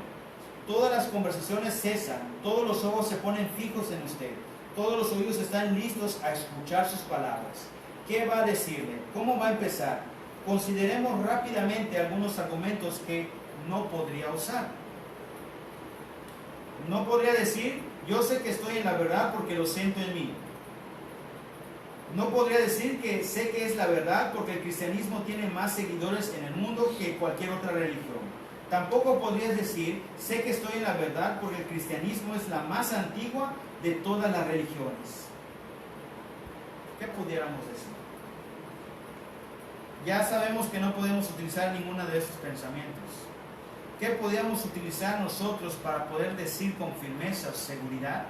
Todas las conversaciones cesan, todos los ojos se ponen fijos en usted, todos los oídos están listos a escuchar sus palabras. ¿Qué va a decirle? ¿Cómo va a empezar? Consideremos rápidamente algunos argumentos que no podría usar. No podría decir: yo sé que estoy en la verdad porque lo siento en mí. No podría decir que sé que es la verdad porque el cristianismo tiene más seguidores en el mundo que cualquier otra religión. Tampoco podrías decir: sé que estoy en la verdad porque el cristianismo es la más antigua de todas las religiones. ¿Qué pudiéramos decir? Ya sabemos que no podemos utilizar ninguno de estos pensamientos. ¿Qué podríamos utilizar nosotros para poder decir con firmeza o seguridad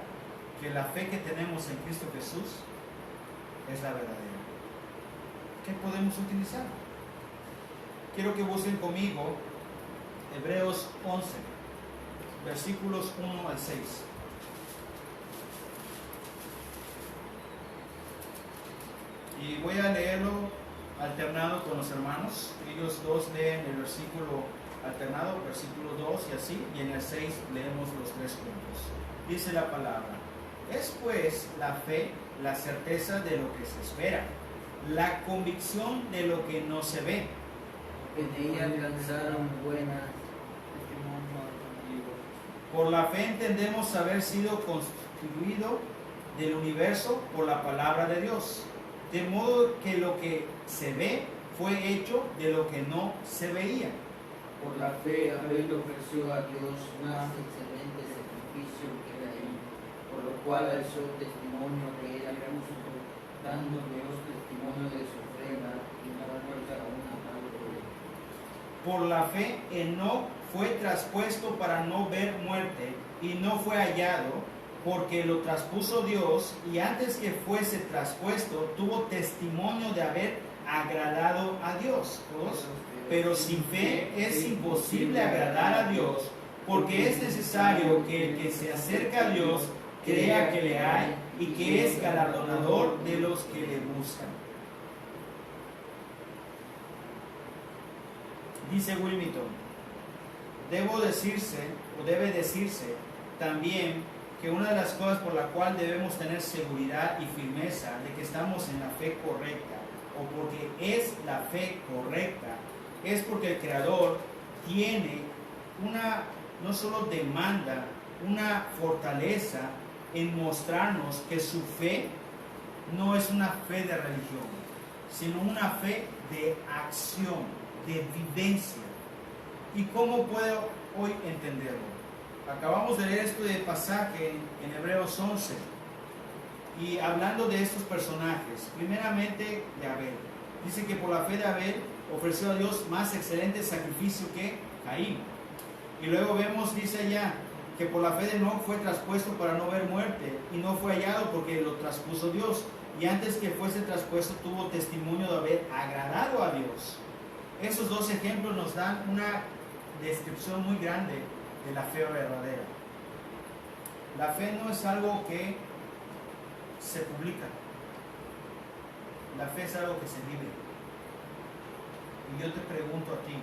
que la fe que tenemos en Cristo Jesús es la verdadera? ¿Qué podemos utilizar? Quiero que busquen conmigo Hebreos 11, versículos 1 al 6. Y voy a leerlo alternado con los hermanos. Ellos dos leen el versículo alternado, versículo 2 y así, y en el 6 leemos los 3 juntos. Dice la palabra: es pues la fe la certeza de lo que se espera, la convicción de lo que no se ve. En ella alcanzaron buenas. Por la fe entendemos haber sido constituido del universo por la palabra de Dios, de modo que lo que se ve fue hecho de lo que no se veía. Por la fe Abel ofreció a Dios más excelente sacrificio que Caín, por lo cual alzó testimonio de él al justo, dando Dios testimonio de su ofrenda, y no muerta una mano por él. Por la fe Enoc fue traspuesto para no ver muerte, y no fue hallado, porque lo traspuso Dios, y antes que fuese traspuesto tuvo testimonio de haber agradado a Dios. Pero sin fe es imposible agradar a Dios, porque es necesario que el que se acerca a Dios crea que le hay y que es galardonador de los que le buscan. Dice Wilmington: debe decirse también que una de las cosas por la cual debemos tener seguridad y firmeza de que estamos en la fe correcta, o porque es la fe correcta, es porque el Creador tiene una, no solo demanda, una fortaleza en mostrarnos que su fe no es una fe de religión, sino una fe de acción, de vivencia. ¿Y cómo puedo hoy entenderlo? Acabamos de leer este pasaje en Hebreos 11, y hablando de estos personajes, primeramente de Abel. Dice que por la fe de Abel ofreció a Dios más excelente sacrificio que Caín. Y luego vemos, dice allá, que por la fe de Enoc fue traspuesto para no ver muerte, y no fue hallado porque lo traspuso Dios, y antes que fuese traspuesto tuvo testimonio de haber agradado a Dios. Esos dos ejemplos nos dan una descripción muy grande de la fe verdadera. La fe no es algo que se publica, la fe es algo que se vive. Y yo te pregunto a ti,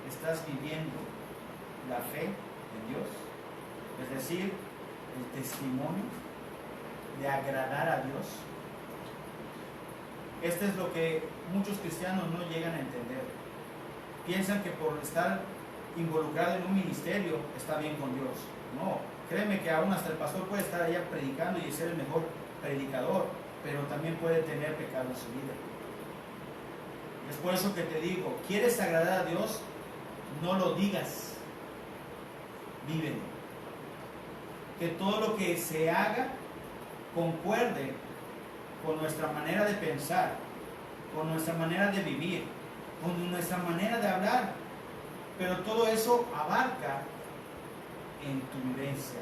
¿estás viviendo la fe en Dios? Es decir, el testimonio de agradar a Dios. Esto es lo que muchos cristianos no llegan a entender. Piensan que por estar involucrado en un ministerio está bien con Dios. No, créeme que aún hasta el pastor puede estar allá predicando y ser el mejor predicador, pero también puede tener pecado en su vida. Es por eso que te digo, ¿quieres agradar a Dios? No lo digas, vívelo. Que todo lo que se haga concuerde con nuestra manera de pensar, con nuestra manera de vivir, con nuestra manera de hablar, pero todo eso abarca en tu vivencia.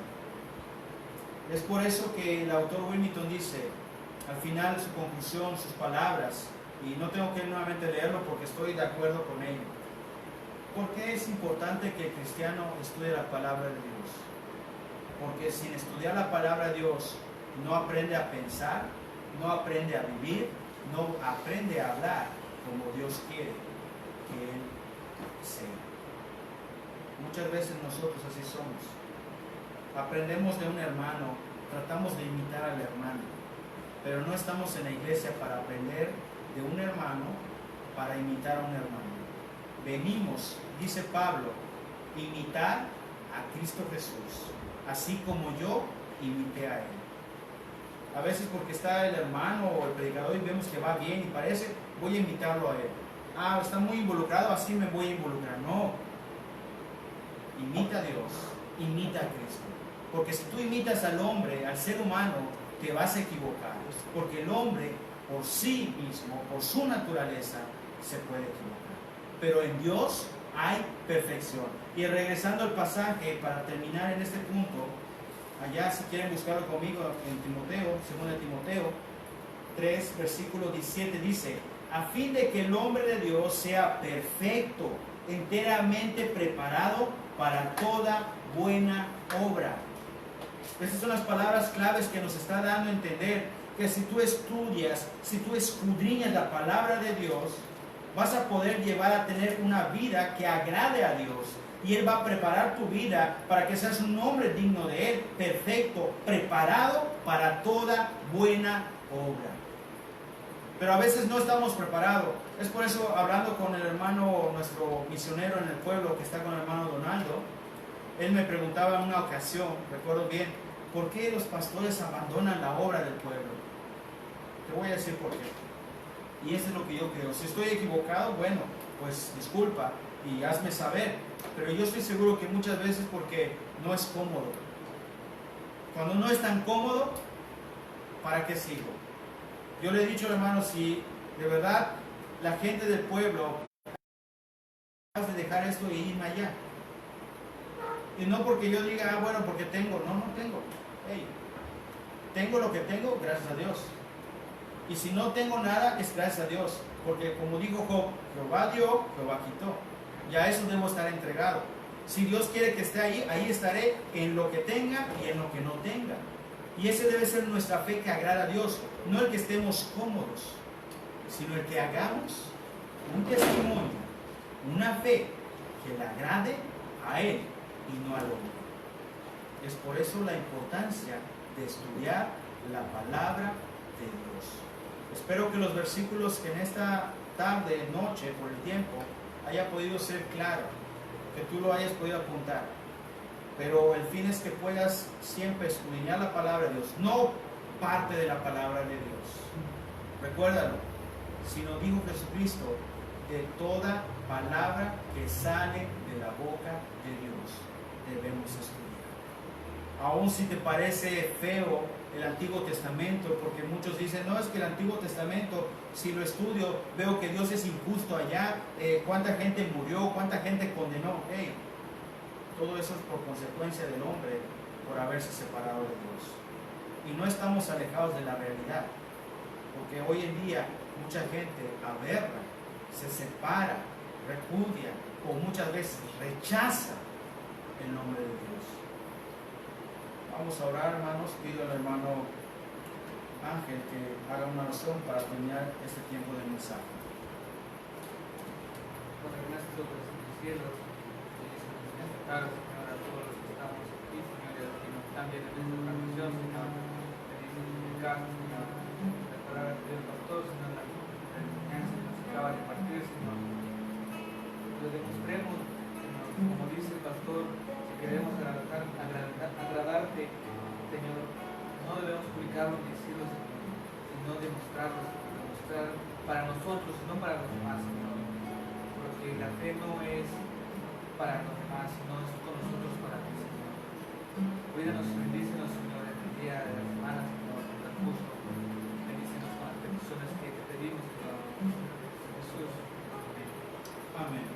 Es por eso que el autor Wilmington dice, al final su conclusión, sus palabras, y no tengo que nuevamente leerlo porque estoy de acuerdo con ello. ¿Por qué es importante que el cristiano estudie la palabra de Dios? Porque sin estudiar la palabra de Dios no aprende a pensar, no aprende a vivir, no aprende a hablar como Dios quiere que Él sea. Muchas veces nosotros así somos. Aprendemos de un hermano, tratamos de imitar al hermano, pero no estamos en la iglesia para aprender de un hermano, para imitar a un hermano. Venimos, dice Pablo, imitar a Cristo Jesús, así como yo imité a Él. A veces porque está el hermano o el predicador y vemos que va bien y parece, voy a imitarlo a él. Ah, está muy involucrado, así me voy a involucrar. No. Imita a Dios, imita a Cristo. Porque si tú imitas al hombre, al ser humano, te vas a equivocar. Porque el hombre, por sí mismo, por su naturaleza, se puede equivocar. Pero en Dios hay perfección. Y regresando al pasaje, para terminar en este punto, allá si quieren buscarlo conmigo en Timoteo, 2 Timoteo 3, versículo 17, dice: a fin de que el hombre de Dios sea perfecto, enteramente preparado para toda buena obra. Estas son las palabras claves que nos está dando a entender que si tú estudias, si tú escudriñas la palabra de Dios, vas a poder llevar a tener una vida que agrade a Dios. Y Él va a preparar tu vida para que seas un hombre digno de Él, perfecto, preparado para toda buena obra. Pero a veces no estamos preparados. Es por eso, hablando con el hermano, nuestro misionero en el pueblo, que está con el hermano Donaldo, él me preguntaba en una ocasión, recuerdo bien, ¿por qué los pastores abandonan la obra del pueblo? Te voy a decir por qué. Y eso es lo que yo creo. Si estoy equivocado, bueno, pues disculpa y hazme saber. Pero yo estoy seguro que muchas veces porque no es cómodo. Cuando no es tan cómodo, ¿para qué sigo? Yo le he dicho, hermano, si de verdad la gente del pueblo vas de dejar esto y irme allá. Y no porque yo diga, bueno, porque tengo. No tengo. Hey, tengo lo que tengo, gracias a Dios. Y si no tengo nada, es gracias a Dios. Porque como dijo Job, Jehová dio, Jehová quitó. Ya eso debo estar entregado. Si Dios quiere que esté ahí, ahí estaré en lo que tenga y en lo que no tenga. Y ese debe ser nuestra fe que agrada a Dios. No el que estemos cómodos, sino el que hagamos un testimonio, una fe que le agrade a Él y no al hombre. Es por eso la importancia de estudiar la palabra de Dios. Espero que los versículos que en esta tarde, noche, por el tiempo, haya podido ser claro, que tú lo hayas podido apuntar. Pero el fin es que puedas siempre escudriñar la palabra de Dios, no parte de la palabra de Dios. Recuérdalo, sino dijo Jesucristo, de toda palabra que sale de la boca de Dios debemos estudiar. Aun si te parece feo el Antiguo Testamento, porque muchos dicen, no, es que el Antiguo Testamento, si lo estudio, veo que Dios es injusto allá, cuánta gente murió, cuánta gente condenó. Hey, todo eso es por consecuencia del hombre, por haberse separado de Dios. Y no estamos alejados de la realidad, porque hoy en día mucha gente aberra, se separa, repudia, o muchas veces rechaza el nombre de Dios. Vamos a orar, hermanos. Pido al hermano Ángel que haga una oración para terminar este tiempo de mensaje. Padre, gracias por los cielos. En esta tarde, Señor, a todos los que estamos aquí, Señor, y a los que nos están viendo en esta transmisión, Señor, bendice Señor, la palabra de Dios para todos, Señor, la enseñanza que nos acaba de partir, Señor. Lo demostremos, Señor, como dice el pastor, si queremos agradarte, Señor, no debemos publicarlo ni decirlo, Señor, sino demostrarlo, demostrar para nosotros, no para los demás, Señor. Porque la fe no es para los demás, sino es con nosotros para ti, Señor. Cuídanos y bendícenos, Señor, en el día de la semana, Señor, en el curso. Bendícenos con las peticiones que te pedimos, Señor. Jesús. Amén.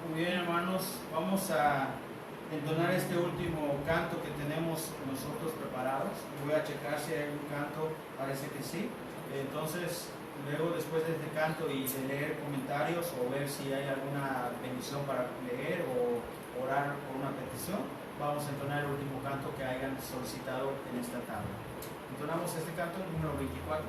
Muy bien, hermanos, vamos a entonar este último canto que tenemos nosotros preparados. Voy a checar si hay un canto, parece que sí. Entonces, luego después de este canto y de leer comentarios o ver si hay alguna bendición para leer o orar por una petición, vamos a entonar el último canto que hayan solicitado en esta tarde. Entonamos este canto número 24.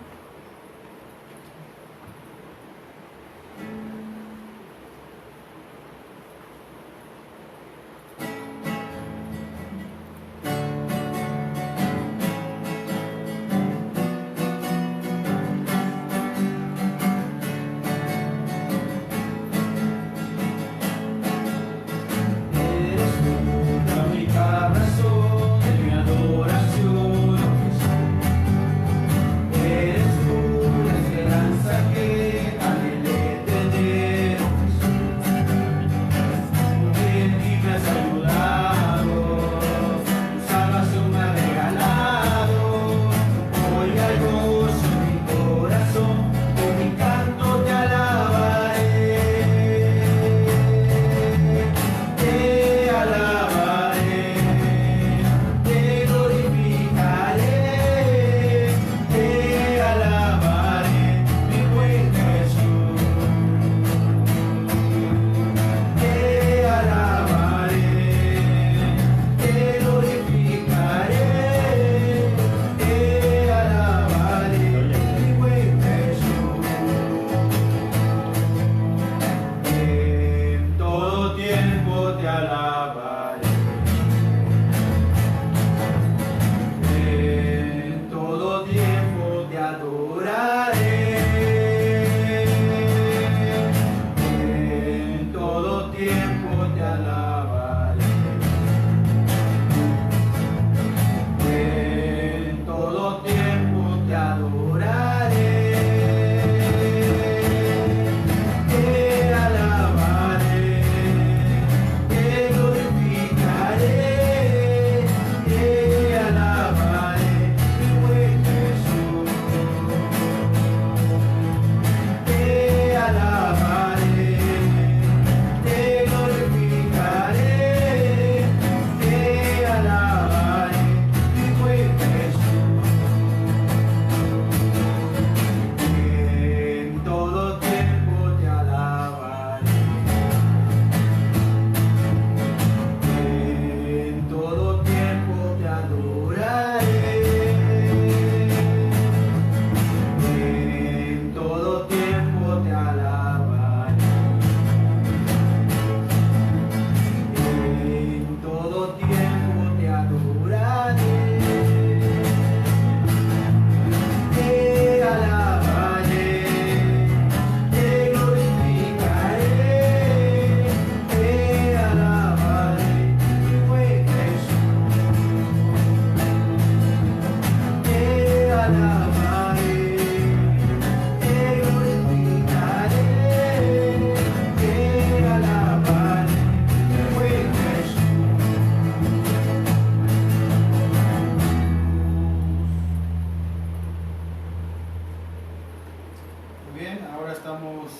Eres tiempo te alabaré. En todo tiempo te adoraré. Te alabaré, te glorificaré, te alabaré, mi buen Jesús. Te alabaré, te glorificaré, te alabaré, mi buen Jesús. En todo tiempo te alabaré. En todo tiempo te adoraré. En todo tiempo te alabaré. En todo tiempo te adoraré. Te alabaré, te glorificaré, te alabaré, mi buen Jesús. Te alabaré, te glorificaré, te alabaré, mi buen Jesús. Muy bien, ahora estamos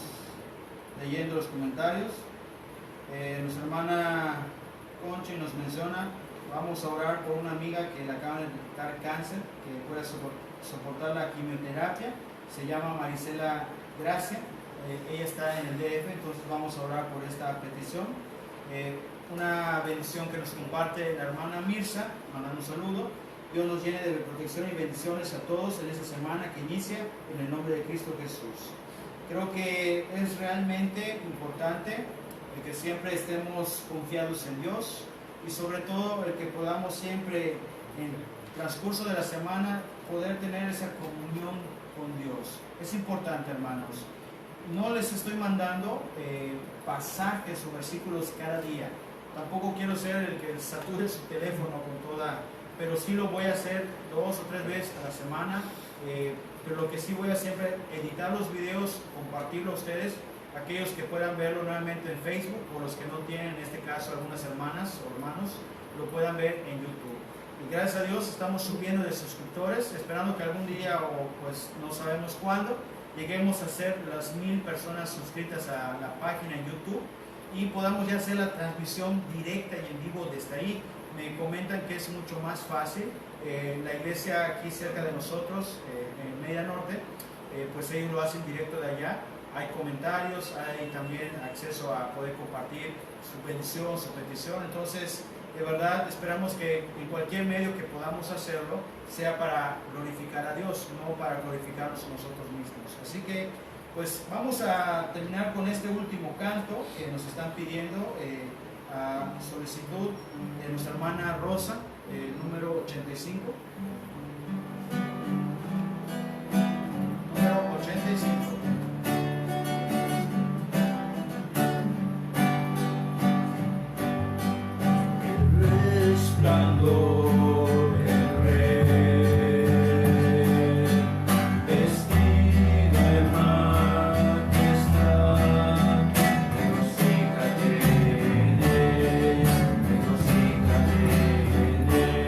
leyendo los comentarios. Nuestra hermana Conchi nos menciona, vamos a orar por una amiga que le acaban de detectar cáncer, que pueda soportar la quimioterapia. Se llama Marisela Gracia, ella está en el DF, entonces vamos a orar por esta petición. Una bendición que nos comparte la hermana Mirza, mandando un saludo. Dios nos llene de protección y bendiciones a todos en esta semana que inicia, en el nombre de Cristo Jesús. Creo que es realmente importante el que siempre estemos confiados en Dios y sobre todo el que podamos siempre en el transcurso de la semana poder tener esa comunión con Dios. Es importante, hermanos. No les estoy mandando pasajes o versículos cada día. Tampoco quiero ser el que sature su teléfono con toda, pero sí lo voy a hacer 2 o 3 veces a la semana. Pero lo que sí voy a siempre editar los videos, compartirlo a ustedes, aquellos que puedan verlo nuevamente en Facebook o los que no tienen, en este caso algunas hermanas o hermanos, lo puedan ver en YouTube. Y gracias a Dios estamos subiendo de suscriptores, esperando que algún día, o pues no sabemos cuándo, lleguemos a ser las 1000 personas suscritas a la página en YouTube y podamos ya hacer la transmisión directa y en vivo desde ahí. Me comentan que es mucho más fácil. La iglesia aquí cerca de nosotros, en Media Norte, pues ellos lo hacen directo de allá. Hay comentarios, hay también acceso a poder compartir su bendición, su petición. Entonces, de verdad, esperamos que en cualquier medio que podamos hacerlo sea para glorificar a Dios, no para glorificarnos nosotros mismos. Así que, pues vamos a terminar con este último canto que nos están pidiendo a solicitud de nuestra hermana Rosa, número 85. Número 85. El resplandor del Rey, vestido de majestad, regocíjate en él, regocíjate en él.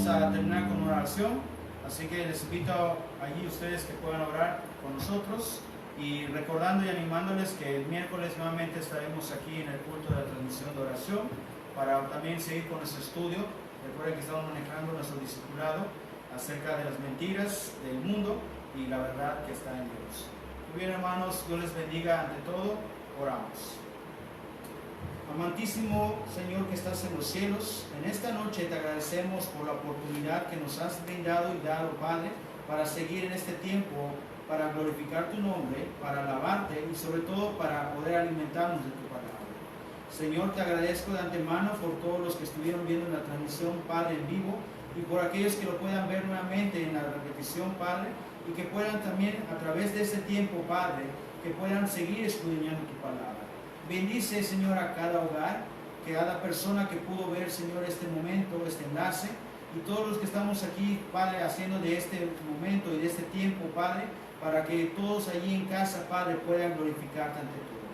vamos a terminar con una oración, así que les invito allí ustedes que puedan orar con nosotros y recordando y animándoles que el miércoles nuevamente estaremos aquí en el culto de la transmisión de oración para también seguir con nuestro estudio. Recuerden que estamos manejando nuestro discipulado acerca de las mentiras del mundo y la verdad que está en Dios. Muy bien, hermanos, Dios les bendiga. Ante todo, oramos. Amantísimo Señor que estás en los cielos, en esta noche te agradecemos por la oportunidad que nos has brindado y dado, Padre, para seguir en este tiempo, para glorificar tu nombre, para alabarte y sobre todo para poder alimentarnos de tu palabra. Señor, te agradezco de antemano por todos los que estuvieron viendo la transmisión, Padre, en vivo, y por aquellos que lo puedan ver nuevamente en la repetición, Padre, y que puedan también a través de ese tiempo, Padre, que puedan seguir escudriñando tu palabra. Bendice, Señor, a cada hogar, que cada persona que pudo ver, Señor, este momento, este enlace, y todos los que estamos aquí, Padre, haciendo de este momento y de este tiempo, Padre, para que todos allí en casa, Padre, puedan glorificarte ante todo.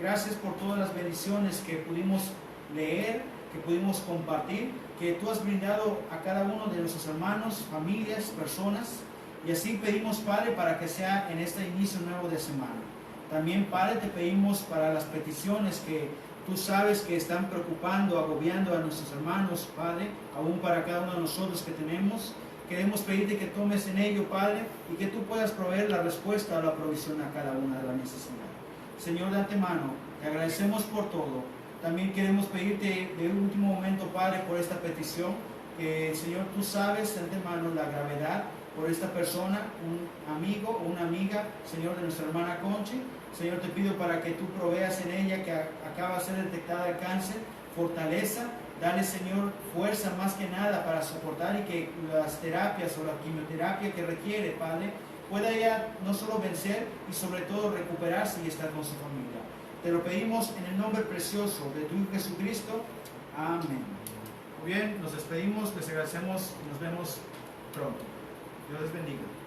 Gracias por todas las bendiciones que pudimos leer, que pudimos compartir, que tú has brindado a cada uno de nuestros hermanos, familias, personas, y así pedimos, Padre, para que sea en este inicio nuevo de semana. También, Padre, te pedimos para las peticiones que tú sabes que están preocupando, agobiando a nuestros hermanos, Padre, aún para cada uno de nosotros que tenemos. Queremos pedirte que tomes en ello, Padre, y que tú puedas proveer la respuesta o la provisión a cada una de las necesidades. Señor, de antemano, te agradecemos por todo. También queremos pedirte de último momento, Padre, por esta petición, que, Señor, tú sabes de antemano la gravedad por esta persona, un amigo o una amiga, Señor, de nuestra hermana Conchi. Señor, te pido para que tú proveas en ella, que acaba de ser detectada el cáncer, fortaleza, dale, Señor, fuerza más que nada para soportar y que las terapias o la quimioterapia que requiere, Padre, pueda ella no solo vencer y sobre todo recuperarse y estar con su familia. Te lo pedimos en el nombre precioso de tu Hijo Jesucristo. Amén. Muy bien, nos despedimos, les agradecemos y nos vemos pronto. Dios les bendiga.